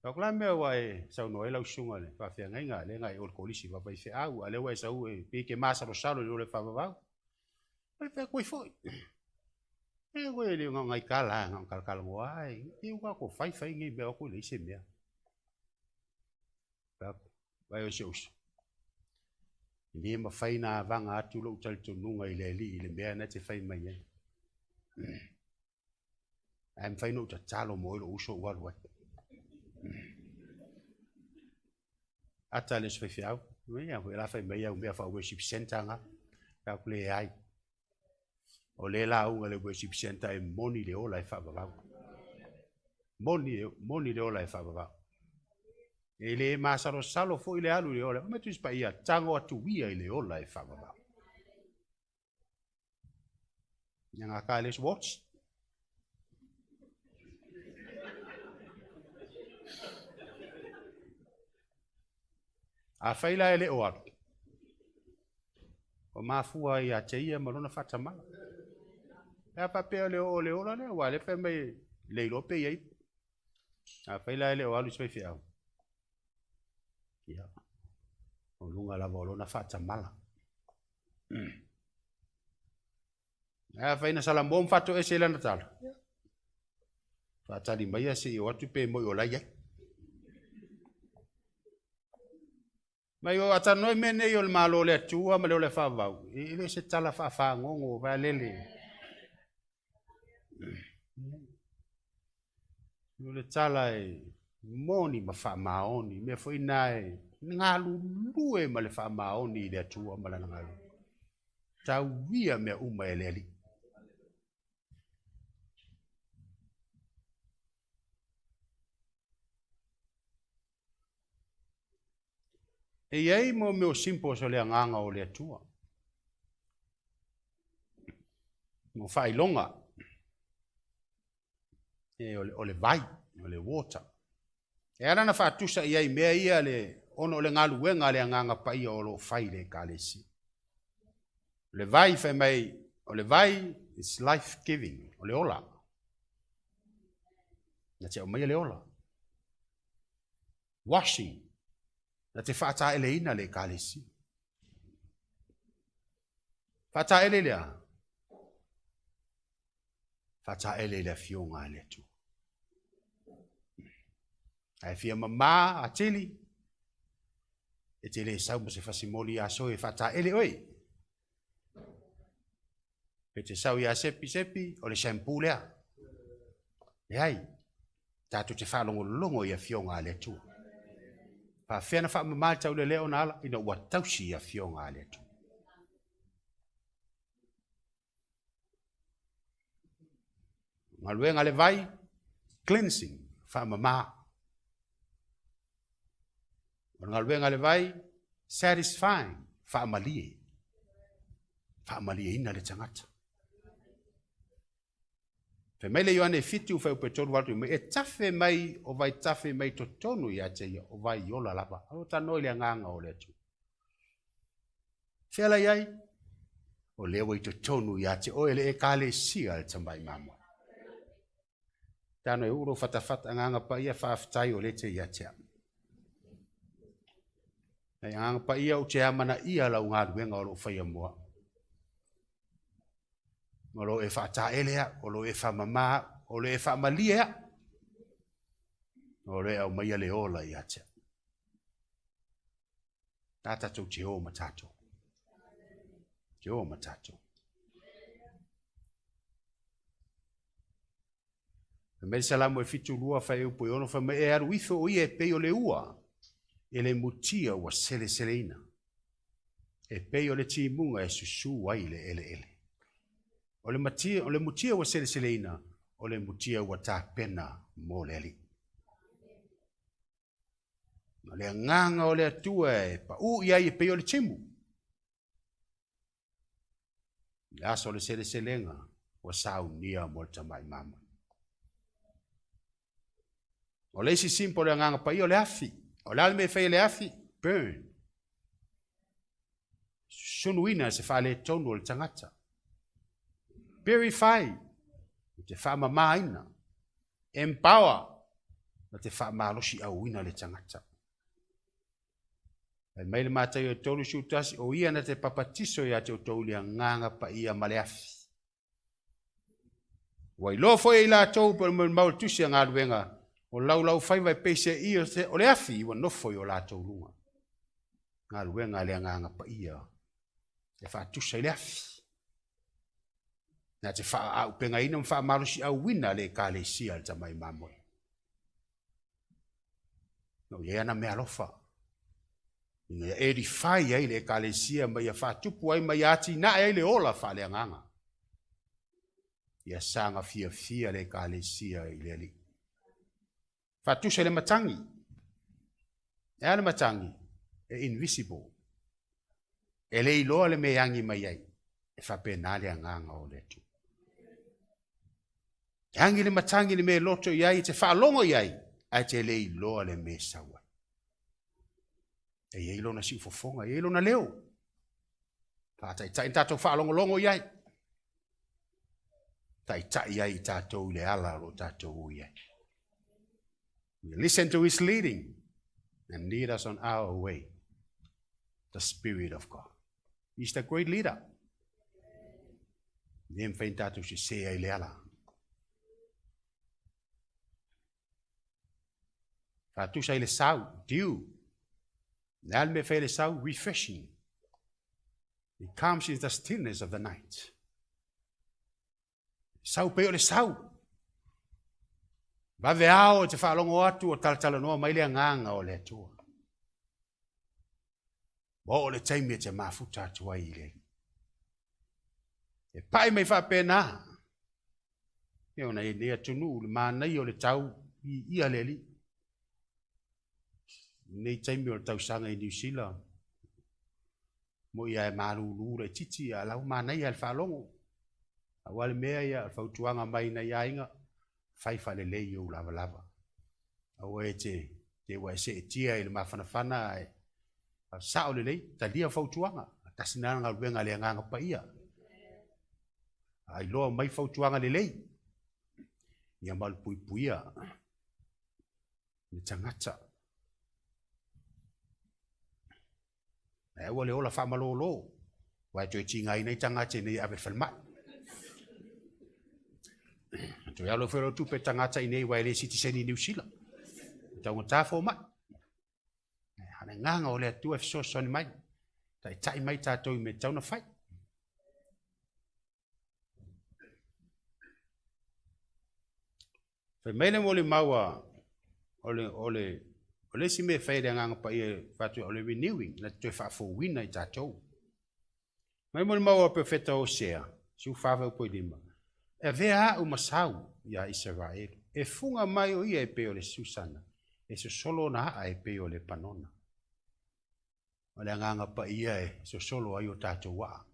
Tau mea wa e sau noe lau sunga le, whawhia ngai ngā, le ngai ol kolisi, wapai whea au, a lewa e sau e peke masaro salo le ole whamavau. Ai pe koe foi. E koe le ngai kala, ngai kala moa ai. I uka ko fai ngai bea koe le ise mea. Vai o se uso. Ni ma fai na vanga atu lo utal to nunga I le li I le mea na te fai mai ai. Ai fai no ta talo mo lo uso wa wa. Ata le se fiau. Mea ko la fai mai au mea fa worship center nga. Ka kule ai. O le la unga le worship center e moni le ola e whabawau. Moni le ola e whabawau. E le masaro salo fo I le alu le ola. Me tu ispa ia tango atu wia I le ola e whabawau. Nga ka les watch. A whaila e le oaru. O mafua I a teia marona whatamala. E papea le ola le wa le pe mai le lope ai. A faila le o alu sai fiau. Ia. O lunga la volona fata mala. A faina sala bom fato e sela natal. Fata di mai se o atu pe mo o la ia. Mai o ata noi mene o le malo le tua ma le fa vau. Ile se tala fa ngongo va lele. Yo le tala e moni ma fa maoni me foi nai ngalu lue ma le fa maoni le tua ma la ngalu tau via me uma ele ali e ai mo meu simpo so le nganga o le tua mo fai longa e o le vai, o le water. E ara na whaatusa I ai mea ia le ono le ngalu wenga le anganga pa ia o lo whai le kalesi. Le vai whai mai, o le vai is life giving, o le ola. Na te o mai le ola. Washing, na te whaata ele ina le kalesi. Whaata ele lea. Fata ele le fionga le tu. Ai fia mama a tili. E tele sau mo se fasimoli a so e fata ele oi. Pe te sau ia sepi o le shampoo lea. E ai. Tatu te whalongo longo ia fionga le tu. Pa whiana wha mama tau le leo na ala ina ua tausi ia fionga le tu. Ngaluenga le vai, cleansing, whaamama. Ngaluenga le vai, satisfying, whaamalie. Whaamalie ina le tangata. Fe mai le yoane fitu whau pe tonu watu, me e tafe mai o vai tafe mai to tonu ia te ia, o vai yola lapa. Alo ta noi le nganga o le tu. Whiala iai, o lewa i to tonu ia te oele e kale sia le tamai mama. Tano e uro fatafata nganga pa ia whaafitai o le te ia te ama. Nei nganga pa ia o te amana ia lau ngā ruenga o lo whaia mua. O lo e whaata elea, o lo e whamama, o lo e whamalia. O lo e au maia le ola ia te. Tātatou te o matatou. Te o matatou. Me salamu e fitu lua whai upo i ono wha me e aru ifo o ia e pei o le ua. E le mutia ua sele seleina. E pei o le timunga e susu ai le ele ele. O le mutia ua sele seleina. O le mutia ua tā pena mo le ali. O le nganga o le atua e pa u ia e pei o le timu. Le aso le sele selenga ua saunia mo le tamai mama. O le isi simpo le nganga pa i o le afi. O le alme fai le afi. Burn. Sunuina se fa le tonu o le tangata. Purify. Te fa mamaina. Empower. Na te fa malosi au ina le tangata. E mai le matai o tonu siutasi o ia na te papatiso ia te o tolu le nganga pa ia ma le afi. Wai lofo e la tau per maul tusi a ngā ruenga. O lau fai vai peise i o le afi wa nofo i o lātou lunga. Ngā ruenga le nganga pa ia. E wha tusa i le afi. Nā te wha au penga ina mwha marusi au wina le ka le sia le tamai mamoe. No ye ana mea lofa. Ina e rifai ai le ka le sia mai a wha tupu ai mai ati na ai le ola wha le nganga. Ia sanga fia le ka le sia i le li. Fatusa le matangi. E ana matangi. E invisible. E le iloa le meangi mai ai. E whapena le anganga o le tu. E angi le matangi le me loto iai. Te whaalongo iai. Ai te le iloa le me sawa. E ilo na si ufofonga. E ilo na leo. Tai tato whaalongo longo iai. Tai iai tato le ala lo tato iai. We listen to his leading and lead us on our way. The Spirit of God. He's the great leader. Nem feintato si se ai leala. Fatu sai le sau, dew. Nal me fe le sau, refreshing. It comes in the stillness of the night. Sau peo le sau. Vave ao te whaalongo atu o talatala noa mai lea nganga o le atua. O le taimi te mafuta atua i le. E pai mai whapena. E ona e lea tunu le mānei o le tau i ia le li. Nei taimi o le tau sanga i New Zealand. Mo ia e maruru le titi a lau mānei al whaalongo. A wale mea ia al whautuanga mai na ia inga. Fai fa le lei o lava lava. Au e te wa se tia ile mawhanawhana e sao le lei, ta lia fautuanga. Tasina nga ruenga le nganga pa ia. Ai loa mai fautuanga le lei. Ia mal pui puia. Ni tangata. E wale ola whamalo lo. Wai tue tinga ina i tangata nei ave whalmai. To yalo fero tu pe tangata i nei wai le citizen i New Zealand. Tau ngata fo mai. Hane nganga o le atu e fiso soni mai. Tai mai tātou i me tau na whai. Whai meile mo le maua o le si me whai le nganga pa i e whatu o le renewing na tue whaafo wina i tātou. Mai mo le maua pe wheta o sea. Siu whaafau po i lima. E vea u masau, ia Israel. E funga mai o ia e pe o le susana. E so solo na haa e pe o le panona. O le anganga pa ia e so solo ai o tātou waa.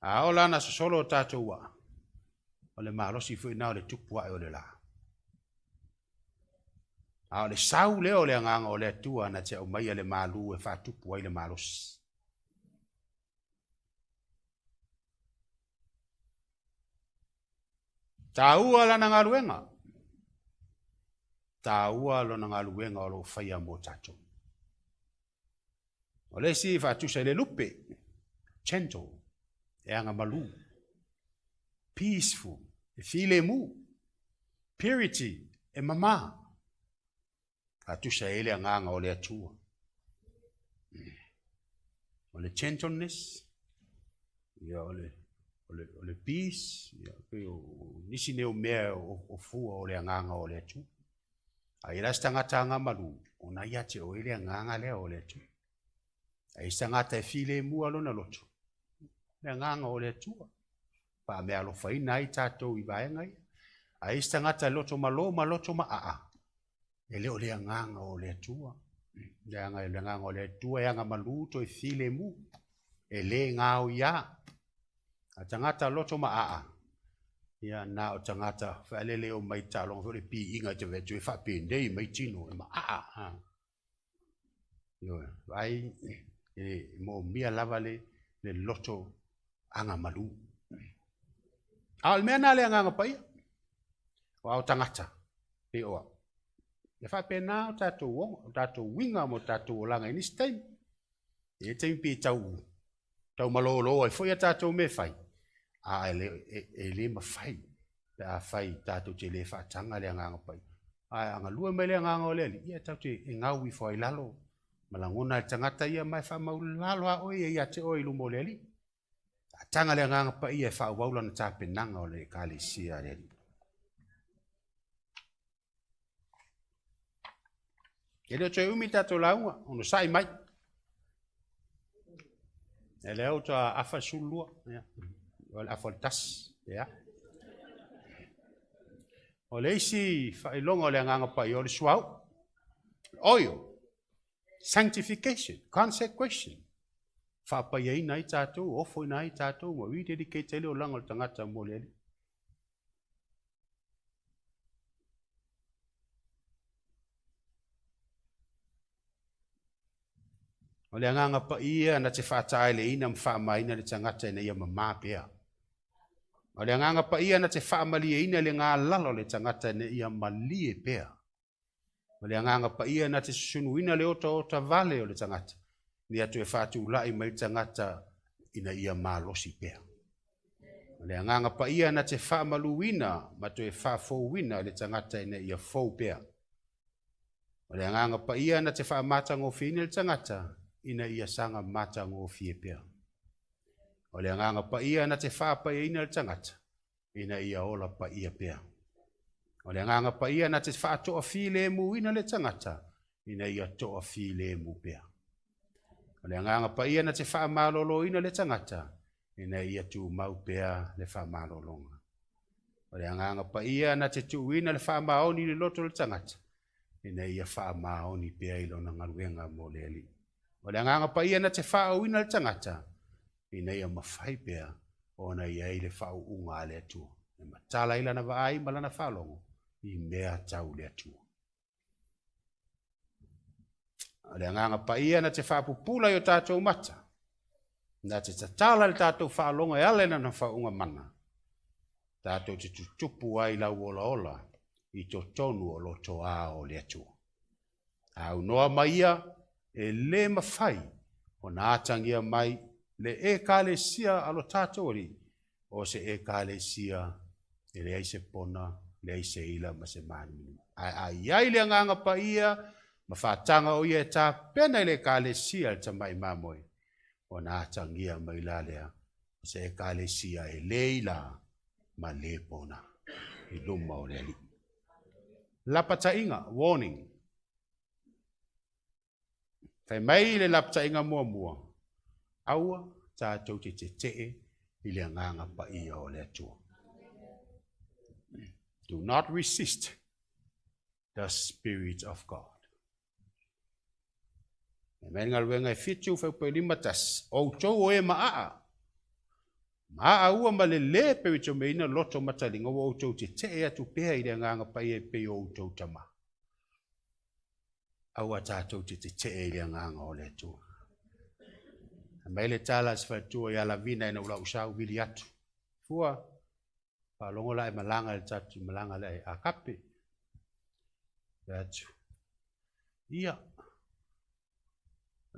A o lana so solo o tātou waa. O le maalosi fui na o le tupu wa o le la. A o le sau leo le anganga o le atua na te au mai le malu e wha tupu ai le maalosi. Tāua lana ngaluenga. Tāua lana ngaluenga o lo whaia mo tātou. O le si whatusa le lupe. Gentle. E anga malu. Peaceful. E file mu. Purity. E mama. Whatusa ele anganga o le atua. O le gentleness. Ia o le peace. Ia o nisi neo mea o fua o le anganga o le atua. A ila stangata anga malu. O na iate o ele anganga lea o le atua. A istangata e file mu alona loto. Le anganga o le atua. Pa mea lo faina ai tātou I vaenga ia. A istangata loto malo ma loto ma aa. E leo le anganga o le atua. Le anganga o le atua e anga maluto e file mu. E le ngau ia. A tangata loto ma aa. Ia na o tangata whaelele o mai talong fo le pi inga te vetu e whapendei mai tino e ma aa. Io, vai e mo mia lava le loto anga malu. Al mea na le anganga pai. O au tangata. E oa. E whapena o tātou winga mo tātou o langa ini stain. E te impi tau malolo e foi a tātou me fai. A e le ma fai. Pe a fai tātou te le whaatanga le anganga pai. A anga lua mai le anganga o le. Ia tau te e ngau I fai lalo. Malangona e tangata ia mai wha mau lalo a oi e ia te oi lumo le li. A tanga le anganga pai ia wha waula na tāpenanga o le Kalesia le li. E leo toi umi tātou launga, ono sai mai. E leo toa afa sulua, o le afa le tas, o le isi whailonga o le anganga pai o le suau. Oil, sanctification, consecration. Whapai ai nai tātou, ofo nai tātou, mo I dedicate ele o langa o tangata mo le li. O le anganga pa ia na te whātai le ina mwhaamaina le tangata ina ia mamāpea. O le anganga pa ia na te whaamalia ina le ngā lalo le tangata ina ia malie pea. O le anganga pa ia na te sunuina le ota vale o le tangata. Ni atu e whātu lai mai tangata ina ia mālosi pea. O le anganga pa ia na te whaamaluina ma tu e whafouina le tangata ina ia fou pea. O le anganga pa ia na te whaamata ngofini le tangata ina ia sanga mata ngofie pea. O le anganga pa ia na te whapa ina le tangata ina ia ola pa ia pea. O le anganga pa ia na te whaatoa file mu ina le tangata ina ia toa file mu pea. O le anganga pa ia na te whaamalolo ina le tangata ina ia tu mau pea le whaamalolonga. O le anganga pa ia na te tu ina le whaamaoni le loto le tangata ina ia whaamaoni pea ilo na ngaruenga mo le ali. O le anganga pa ia na te whaauina le tangata ina ia mawhai pea o na ia i le whau unga le atua. E matala ila na vaai malana whalongo I mea tau le atua. O le anganga pa ia na te whapupula I o tātou mata. Na te tatala le tātou whalonga e alena na whaunga mana. Tātou te tutupu ai lau ola ola I to tonu o loto a o le atua. Au noa maia e le mawhai o na atangia mai le e Kalesia alo tātou ori o se e Kalesia e le aise pona, le aise ila ma se mani. Ai le anganga pa ia ma whaatanga o ia tā pena le Kalesia le tamai mamoi o na atangia mai lalea se e Kalesia e leila ma le pona I luma o le ali. Lapata inga, warning. Fai mai le lapta inga mua mua. Aua, tātou te i le nganga pa ia o le atua. Do not resist the Spirit of God. E mea ngā ruenga e fitu whau pe lima tas, o tau o e maa. Maa ua ma le pe wito me ina loto matalinga o tau te atu pea i le nganga pa ia pe o tau tama. Aua tātou te i le nganga o le atua. Mai le tala se fatua ia la vina ina ula usau vili atu. Fua, pa longo la e malanga le tatu, malanga le a kape. Atu. Ia.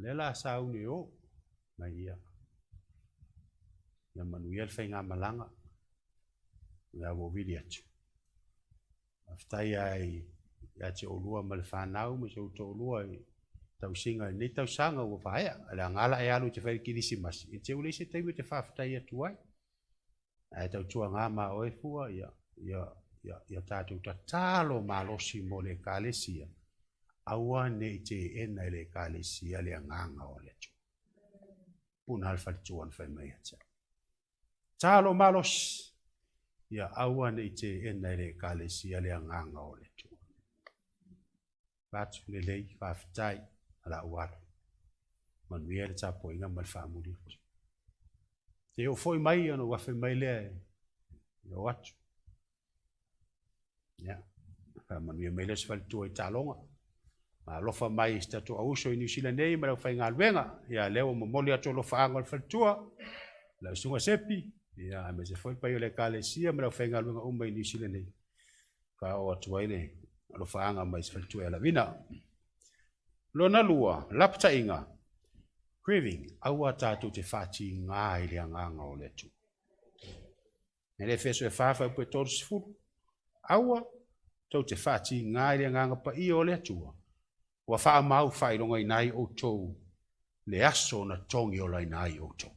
Le la sau ni o. Mai ia. Ia manuia le whainga malanga. Ia wo vili atu. Aftai ai, ia te olua ma le whanau, ma se uto olua i tau singa nei tau sanga ua whaea. Ala ngala e alu te whaere kirisimasi. I te ule se teimu te whawhatai atu ai. Ai tau tua ngā mā oe fua, ia tātou ta tālo mālosi mo le kālesia. Aua nei te ena le kālesia le nganga o le tu. Puna alfa le tuan whai mai atia. Tālo mālosi. Ia aua nei te ena le kālesia le nganga o le tu. Patu le lei whawhatai. Ala uara. Manuia le tapo inga mal whaamuri. Te o foi mai ano wafe mai lea. Ia watu. Ia. Manuia mai lea se whali tua i tālonga. Ma lofa mai statu auso i New Zealand nei. Ma lau whai ngā luenga. Ia leo mamoli ato lofa anga le whali tua. Lau sunga sepi. Ia me se foi pai o le kālesia. Ma lau whai ngā luenga umai i New Zealand nei. Ka o atua ine. Lofa anga mai se whali tua e la vina. Lona lua, lapta inga, grieving, aua tātou te whāti ngā i rea nganga o letu. E le wheso e whāwha upe tōru sifuru, aua tau te whāti ngā i rea nganga pa i o letua. Ua wha mau whaironga i nai o tau, le aso na tongi o lai nai o tau.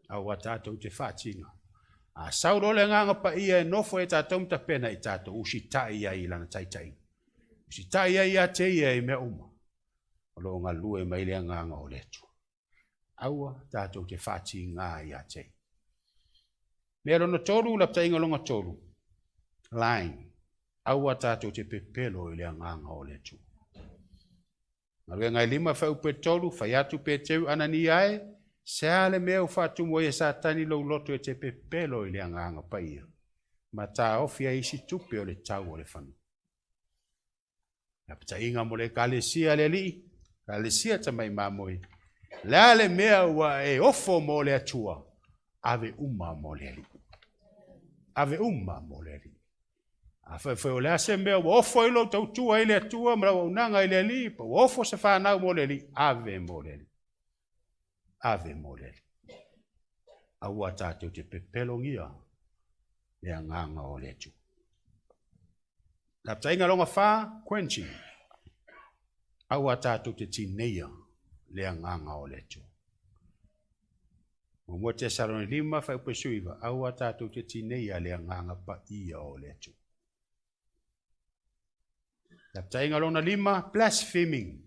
Aua tātou te whāti ngā. A sauro le nganga pa i e nofo e tātou mta pena i tātou, usi tai ia i lana taitai. Si tai ia te ia i mea uma. O lo ngā lue mai lea nganga o letu. Aua tātou te whāti ngā ia te. Mea rona tōru, lapta inga longa tōru. Line. Aua tātou te pepelo i lea nganga o letu. Marue ngai lima whau pe tōru, whai atu pe teu anani ai, se ale mea u whātu mo e sa tani lau loto e te pepelo i lea nganga pa ia. Ma tā ofia isi tupe o le tau o le whanu. Apta inga mo le kālesia le li, kālesia ta mai mamoi. Le ale mea ua e ofo mo le atua, ave uma mo le li. Ave uma mo le li. A whai o le ase mea ua ofo ilo tau tua i le atua, mra ua unanga i le li, pa ua ofo se whanau mo le li, ave mo le li. Ave mo le li. Aua tātou te pepelongia, le nganga o le atua. Lapta inga longa wha, quenching. Aua tātou te tineia lea nganga o letu. Mo te sarone lima whai upe suiva. Aua tātou te tineia lea nganga pa ia o letu. Lapta inga longa lima, blaspheming.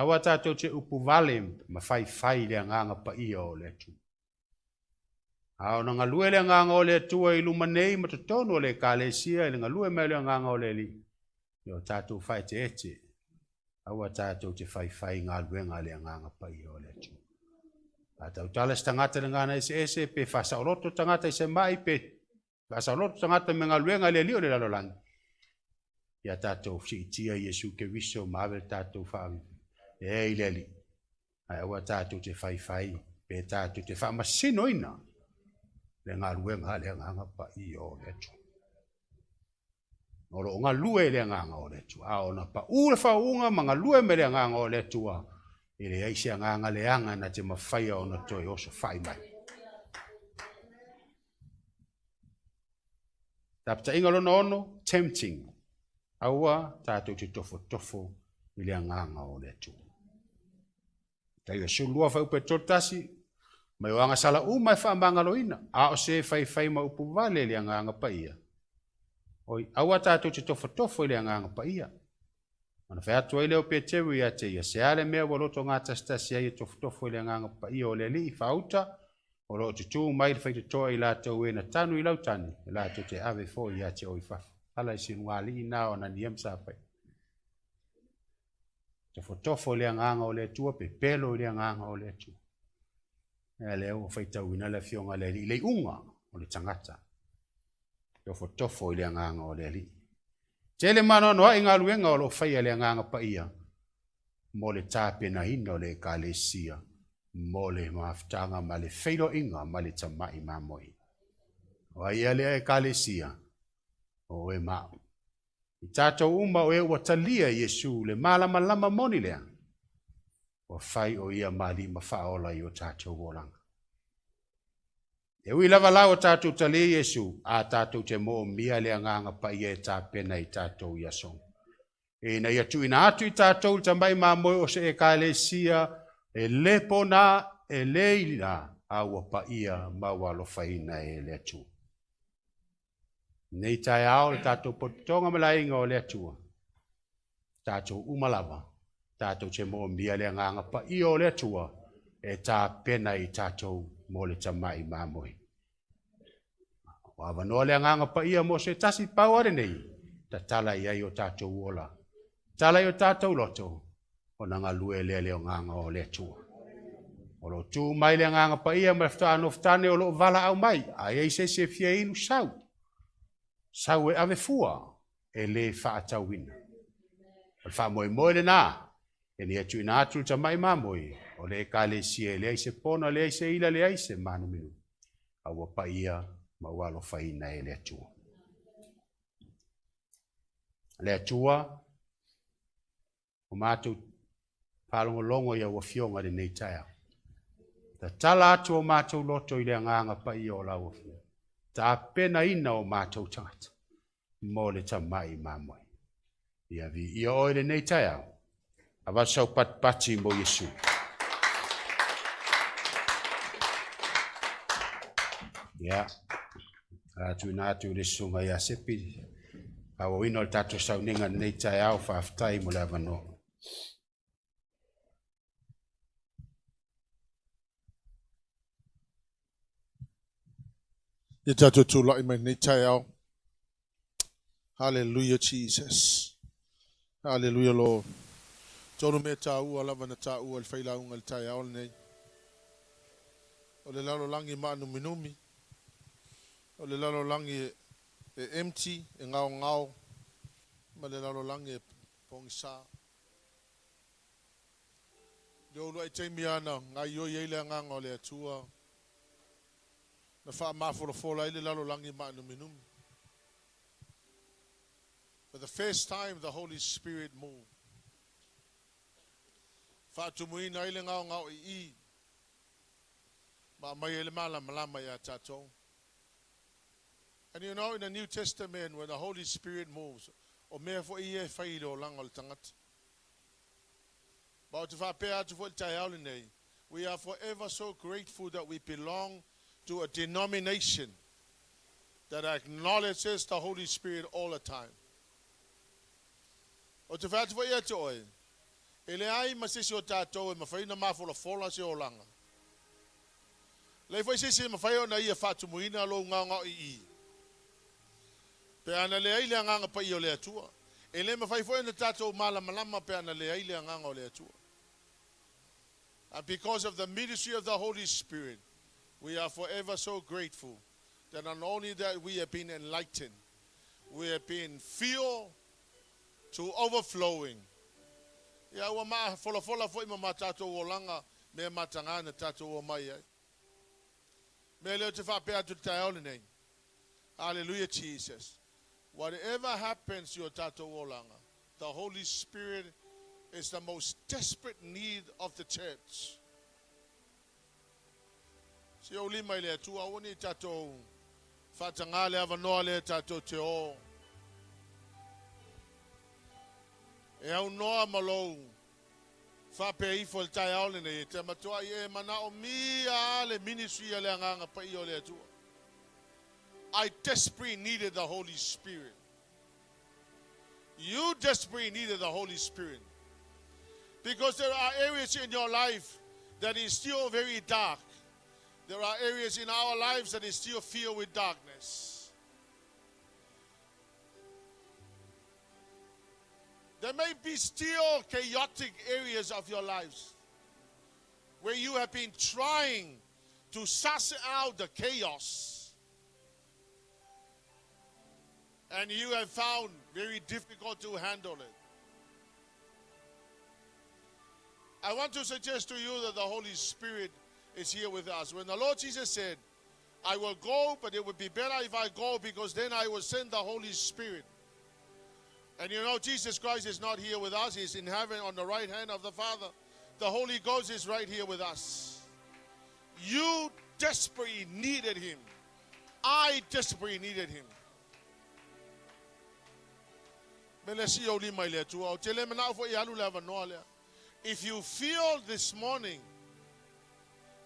Aua tātou te upu valem ma whai lea nganga pa ia o letu. Ao na ngalue le nganga o le tua i luma nei ma totono le kālesia i le ngalue me le nganga o le li. Yo tātou whai te ete. Aua tātou te whai ngā luenga le nganga pa i o le tua. Tātou talas tangata le ngana ese pe whasa oroto tangata i se mai pe. Whasa oroto tangata me ngā luenga le li o le lalolangi. Ia tātou si itia Yesu ke wiso mawe tātou whaawi. E i le li. Aua tātou te whai pe tātou te whaamasino ina. Le ngā luenga le nganga pa i o le tu. Oro ngā lue le nganga o le tu. A ona pa ule whaunga ma ngā lue me le nganga o le tua. I le aisi a nganga le anga na te mawhaia o na toi oso whai mai. Tapta inga lona ono, tempting. Aua tātou te tofo i le nganga o le tu. Tai sulua whaupe totasi. Mai o anga sala mai whaamanga loina. A o se whai ma upu vale le nganga pa ia. Oi, aua tātou te tofo i le nganga pa ia. Ona fa atu ile o pe tewi ia te ia se ale mea waloto ngā tastasi ai tofutofo ile nganga pa ia o le li fauta o lo tutu mai le faita toa i lātou e na tanu i lautani i lātou te ave fo ia te o i fafu ala i sinu ali ina o na niem sa pai tofutofo ile nganga o le tua pe pelo ile nganga o le tua e le o faita wina le fionga le li le unga o le tangata tofutofo ile nganga o le li Tele mano no inga luenga o lo fai le nganga pa ia. Mo le tape na hino le kalesia. Mo le maftanga ma le feilo inga ma le tamai mamoi. O ia le kalesia. O e mau. I tato uma o e watalia Yesu le malama moni lea. O fai o ia mali ma faola i o tato wolanga. E ui lava lau tātou tale Yesu, a tātou te mo mia lea nganga pa ia e tā pena i tātou iasong. E na ia tuina atu i tātou tamai mamoi o se e kalesia, e lepo na e leila aua pa ia mawalo faina e le atua. Nei tai ao le tātou potonga malainga o le atua. Tātou umalava, tātou te mo mia lea nganga pa ia o le atua, e tā pena i tātou mo le tamai mamoi. Wa no le nganga pa ia mo se tasi paware nei. Ta tala ia o tātou ola. Tala o tātou loto. O nanga lue le nganga o le tua. O lo tu mai le nganga pa ia ma fta no ftane o lo vala au mai. A ia se fia inu sau. Sau e ave fua. E le fa tawina. O fa moi le na. E ni atu ina atu ta mai mamoi. O le kale sie le se pona le se ila le se manu minu. Awa pa ia ma walo faina e le atua. Le atua, o mātou palongolongo ia ua fionga le nei taia. Ta tala atu o mātou loto i le nganga pa ia o lau fio. Ta pena ina o mātou tangata. Mo le tamai mamoi. Ia vi ia oi le nei taia. Avasau pati mo Yesu. Ia. Atu natu le sunga ia sepi. Awa wino le tatu sauninga nei tai au whaaftai mo le avano. Ia tatu tula i mai nei tai au. Halleluiah Jesus. Halleluiah Lord. Tonu me ta ua lava na ta ua le whailaunga le tai au nei. O le lalo langi maanu minumi. O le lalo langi e empty, e ngao. Ma le lalo langi e pongisa. Le ulu ai teimi ana, ngai yoi eile nganga o le atua. Na wha mafolofola i le lalo langi maanu minumi. For the first time the Holy Spirit moved. Wha tumuina i le ngao i. Ma mai ele malama ya tatou. And you know, in the New Testament, when the Holy Spirit moves, o mea fo ie whai o langa o le tangata. But if I pay out for nei, we are forever so grateful that we belong to a denomination that acknowledges the Holy Spirit all the time. O te whātu fo ia te oi, ele ai masisi o tātou e mawhaina mafola fola se o langa. Lei fo sisi mawhai o na ia whātu muina lo nganga i. Pe ana le aile nganga pa i o le atua. E le mawhai fo ina tātou malama pe ana le aile nganga o le atua. And because of the ministry of the Holy Spirit, we are forever so grateful that not only that we have been enlightened, we have been filled to overflowing. Ia ua maa fola fo ima ma tātou o langa me matangana tātou o mai ai. Me leo te whapea atu te taeole nei. Hallelujah Jesus. Whatever happens to your tātou o langa, the Holy Spirit is the most desperate need of the church. Si o lima ile atua oni tātou whatangale avanoa le tātou te o. E au noa malou whape ifo le tai aole nei te matua i e mana o mia le ministry le anganga pa i o le atua. I desperately needed the Holy Spirit. You desperately needed the Holy Spirit. Because there are areas in your life that is still very dark. There are areas in our lives that is still filled with darkness. There may be still chaotic areas of your lives where you have been trying to suss out the chaos. And you have found very difficult to handle it. I want to suggest to you that the Holy Spirit is here with us. When the Lord Jesus said, I will go, but it would be better if I go because then I will send the Holy Spirit. And you know, Jesus Christ is not here with us. He's in heaven on the right hand of the Father. The Holy Ghost is right here with us. You desperately needed Him. I desperately needed Him. If you feel this morning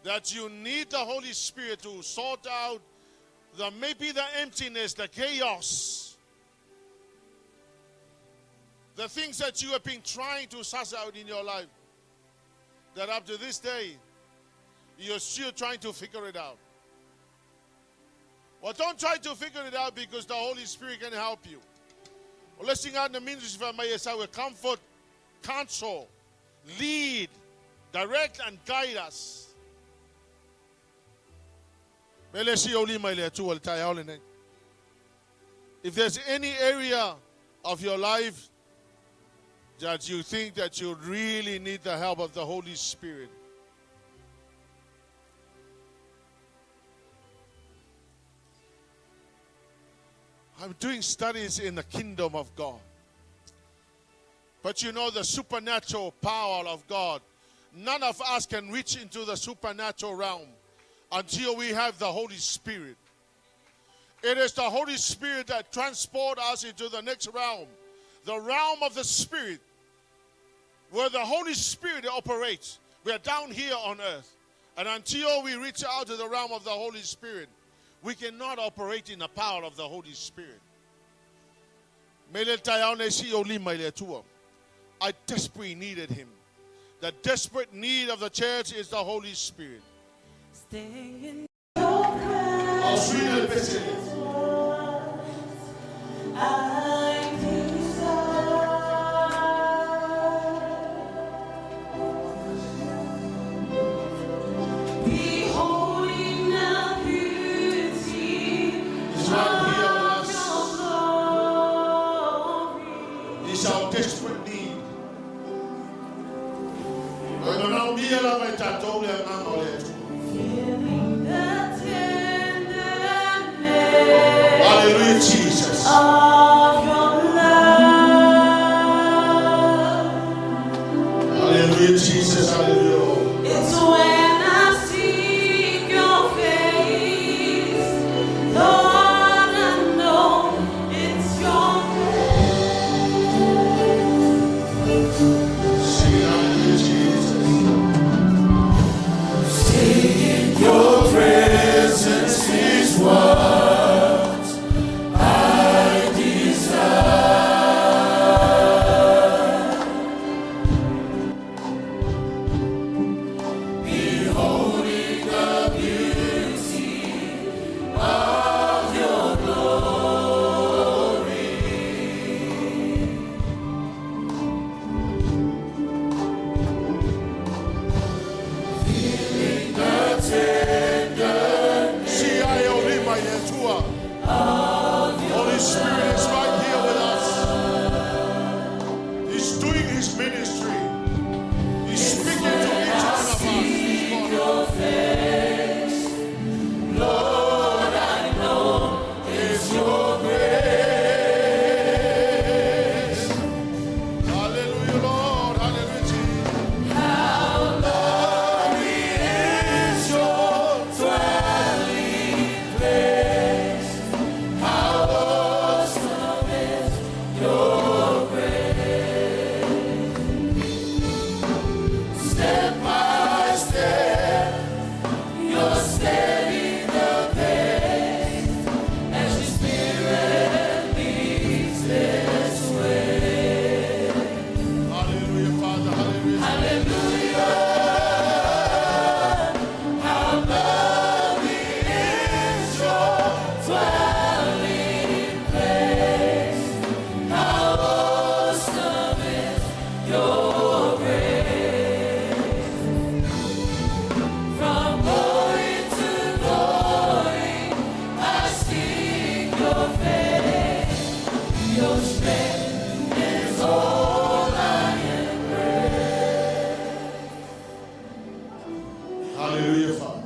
that you need the Holy Spirit to sort out maybe the emptiness, the chaos, the things that you have been trying to suss out in your life, that up to this day, you're still trying to figure it out. Well, don't try to figure it out because the Holy Spirit can help you. Well, let's sing out in the ministry of my will comfort, counsel, lead, direct, and guide us. If there's any area of your life that you think that you really need the help of the Holy Spirit, I'm doing studies in the kingdom of God. But you know the supernatural power of God. None of us can reach into the supernatural realm until we have the Holy Spirit. It is the Holy Spirit that transports us into the next realm, the realm of the Spirit, where the Holy Spirit operates. We are down here on earth. And until we reach out to the realm of the Holy Spirit, we cannot operate in the power of the Holy Spirit. I desperately needed Him. The desperate need of the church is the Holy Spirit. Stay in your presence. I desire. Beholding the beauty of your glory. It's our desperate need. Feeling the tenderness Hallelujah, Jesus. of your love. Hallelujah, Jesus. Hallelujah. It's when I seek your face, Lord, I know it's your Sing hallelujah, Jesus. Stay in your presence is what I desire. Hallelujah, Father.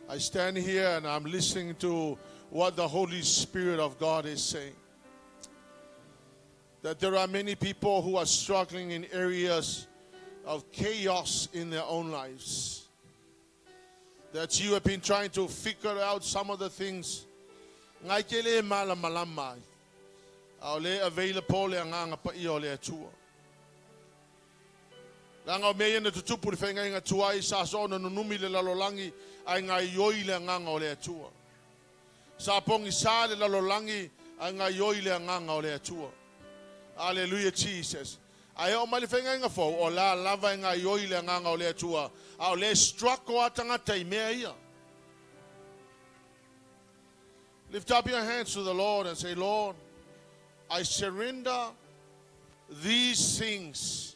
I stand here and I'm listening to what the Holy Spirit of God is saying. That there are many people who are struggling in areas of chaos in their own lives. That you have been trying to figure out some of the things. Ngai ke le mala malamai. Au le available le nganga pa I o le atua. Langa me na tutupu le fenga inga tuai sa so na nunumi le lalolangi ai ngai yoi le nganga o le atua. Sa pongi sa le lalolangi ai ngai yoi le nganga o le atua. Hallelujah, Jesus. Ai o mali fenga inga fo o la lava ngai yoi le nganga o le atua. Au le struck o atanga tai mea ia. Lift up your hands to the Lord and say, Lord, I surrender these things.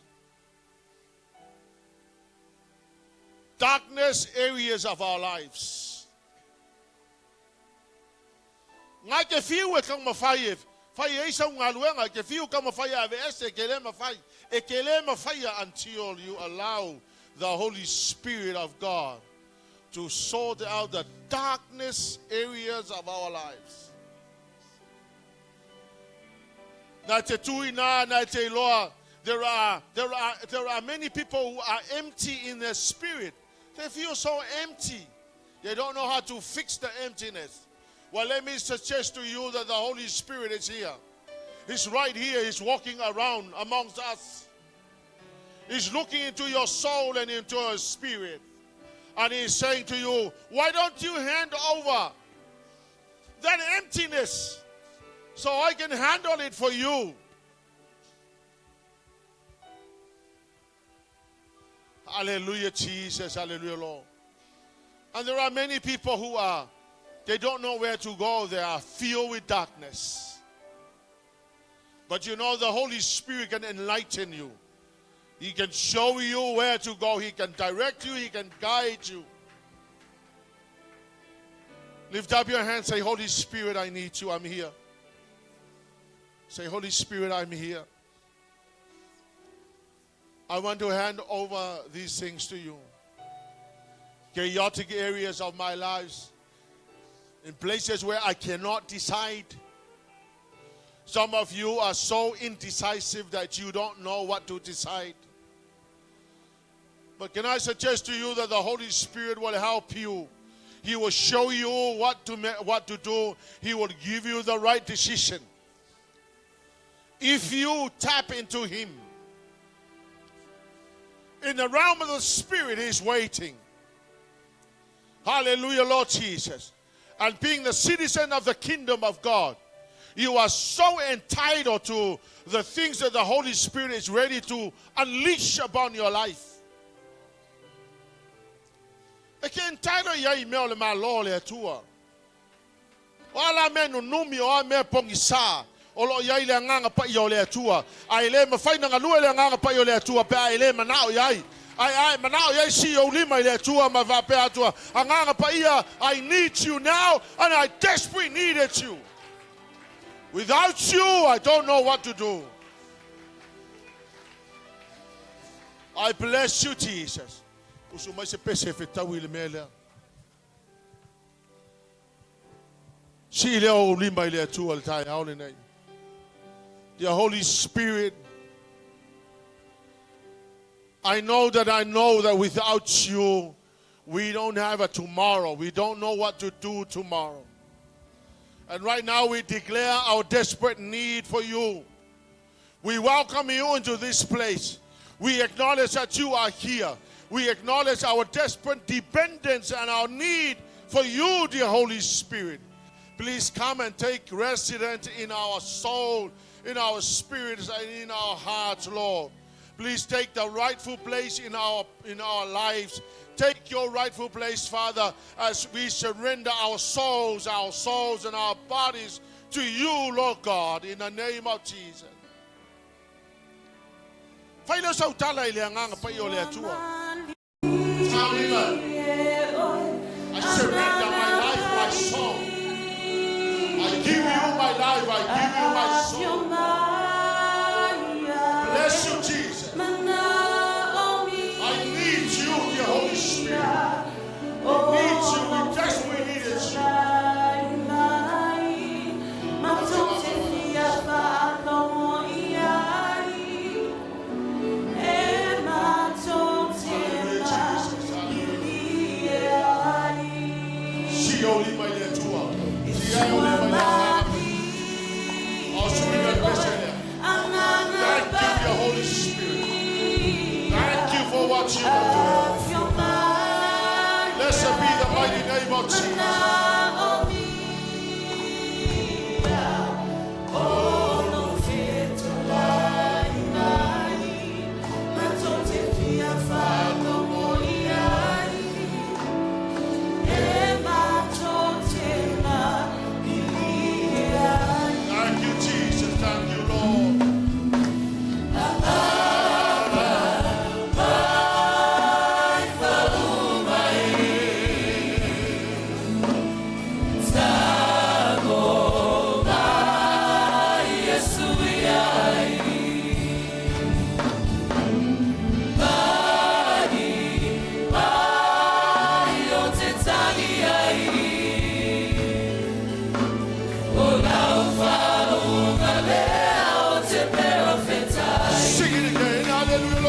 Darkness areas of our lives. Ngai ke fiu e kang mafai fai e sa ngaluenga ke fiu kang mafai ave ese ke le mafai e ke le mafai until you allow the Holy Spirit of God to sort out the darkness areas of our lives. There are many people who are empty in their spirit. They feel so empty. They don't know how to fix the emptiness. Well, let me suggest to you that the Holy Spirit is here. He's right here. He's walking around amongst us. He's looking into your soul and into your spirit. And he's saying to you, why don't you hand over that emptiness so I can handle it for you? Hallelujah, Jesus. Hallelujah, Lord. And there are many people who they don't know where to go. They are filled with darkness. But you know, the Holy Spirit can enlighten you. He can show you where to go. He can direct you. He can guide you. Lift up your hands. Say, Holy Spirit, I need you. I'm here. Say, Holy Spirit, I'm here. I want to hand over these things to you. Chaotic areas of my lives. In places where I cannot decide. Some of you are so indecisive that you don't know what to decide. But can I suggest to you that the Holy Spirit will help you. He will show you what to do. He will give you the right decision. If you tap into Him. In the realm of the Spirit, He's waiting. Hallelujah, Lord Jesus. And being the citizen of the kingdom of God, you are so entitled to the things that the Holy Spirit is ready to unleash upon your life. E ke entitled ya email le malo le atua. Wala me no numi o me pongisa. O lo ya ile nganga pa yo le atua. Ai le mafai na ngalue le nganga pa yo le atua pe ai le manao yai. Ai manao yai si o lima le atua ma va pe atua. Nganga pa ia, I need you now and I desperately needed you. Without you, I don't know what to do. I bless you, Jesus. The Holy Spirit, I know that without you, we don't have a tomorrow. We don't know what to do tomorrow. And right now we declare our desperate need for you. We welcome you into this place. We acknowledge that you are here. We acknowledge our desperate dependence and our need for you, dear Holy Spirit. Please come and take residence in our soul, in our spirits, and in our hearts, Lord. Please take the rightful place in our lives. Take your rightful place, Father, as we surrender our souls and our bodies to you, Lord God, in the name of Jesus. I surrender my life, my soul. I give you my life, I give you my soul. Bless you, Jesus. Jesus. Have your mind. Blessed be the mighty name of Jesus. Thank you, Jesus. Thank you, Lord. Sing it again. Hallelujah.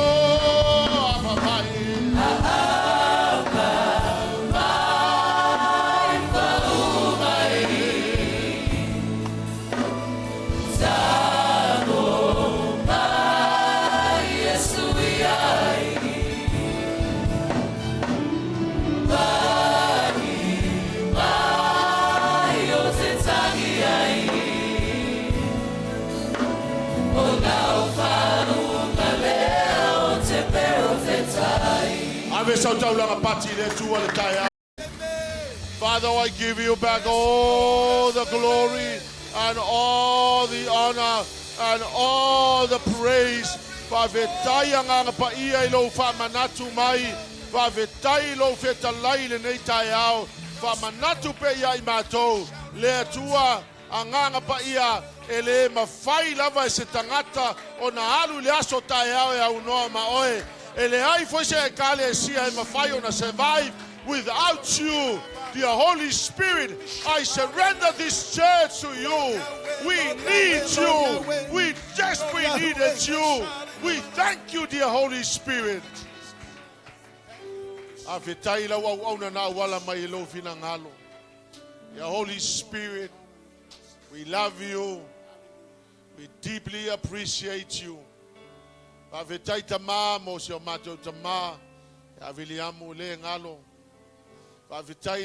Father, I give you back all the glory and all the honor and all the praise. Favetai anga pa ia lo fa manatu mai, favetai lo fetalai le nei tai au, fa manatu pe ia imato, le tua anga pa ia ele mafai lava se tangata ona alu le aso tai au e unoa ma oe. Ele ai foi se kale sia e mafai ona survive without you. Dear Holy Spirit, I surrender this church to you. We need you. We desperately needed you. We thank you, dear Holy Spirit. Dear Holy Spirit, we love you. We deeply appreciate you. Pavitai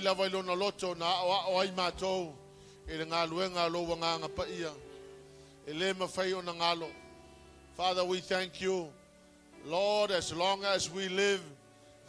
lava ilona loto na oai matou ele ngaluenga lo wanga pa ia ele mafai ona ngalo. Father, we thank you, Lord. As long as we live,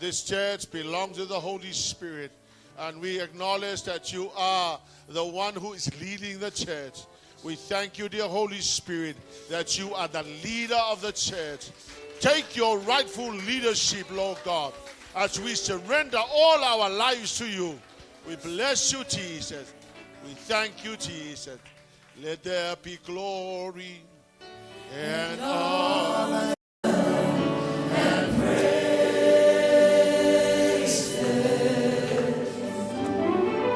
this church belongs to the Holy Spirit, and we acknowledge that you are the one who is leading the church. We thank you, dear Holy Spirit, that you are the leader of the church. Take your rightful leadership, Lord God. As we surrender all our lives to you, we bless you, Jesus. We thank you, Jesus. Let there be glory and honor and praise.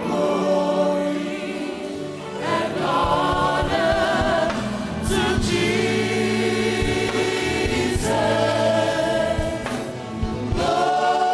Glory and honor to Jesus. Glory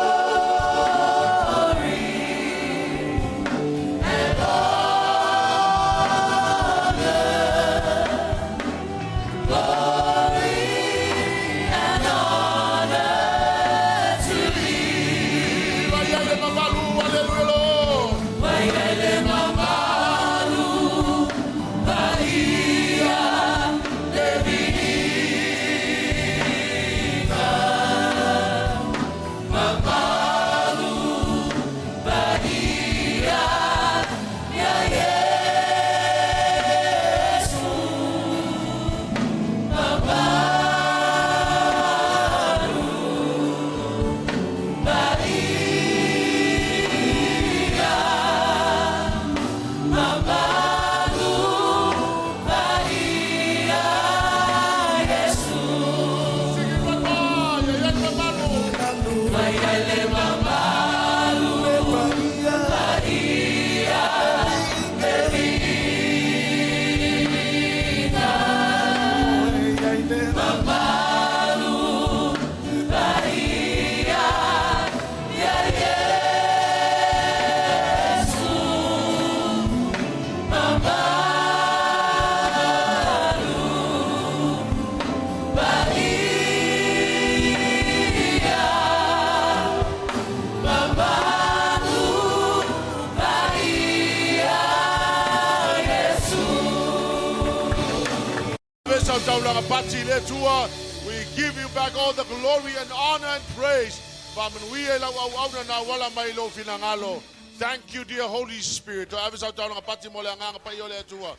Ave sau taulanga pati le tua. We give you back all the glory and honor and praise. Pamanuia lau au na wala mai lo finangalo. Thank you, dear Holy Spirit. Ave sau taulanga pati mo le anganga pa le tua.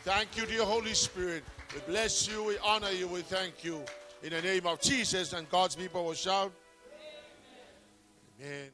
Thank you, dear Holy Spirit. We bless you, we honor you, we thank you. In the name of Jesus, and God's people will shout. Amen.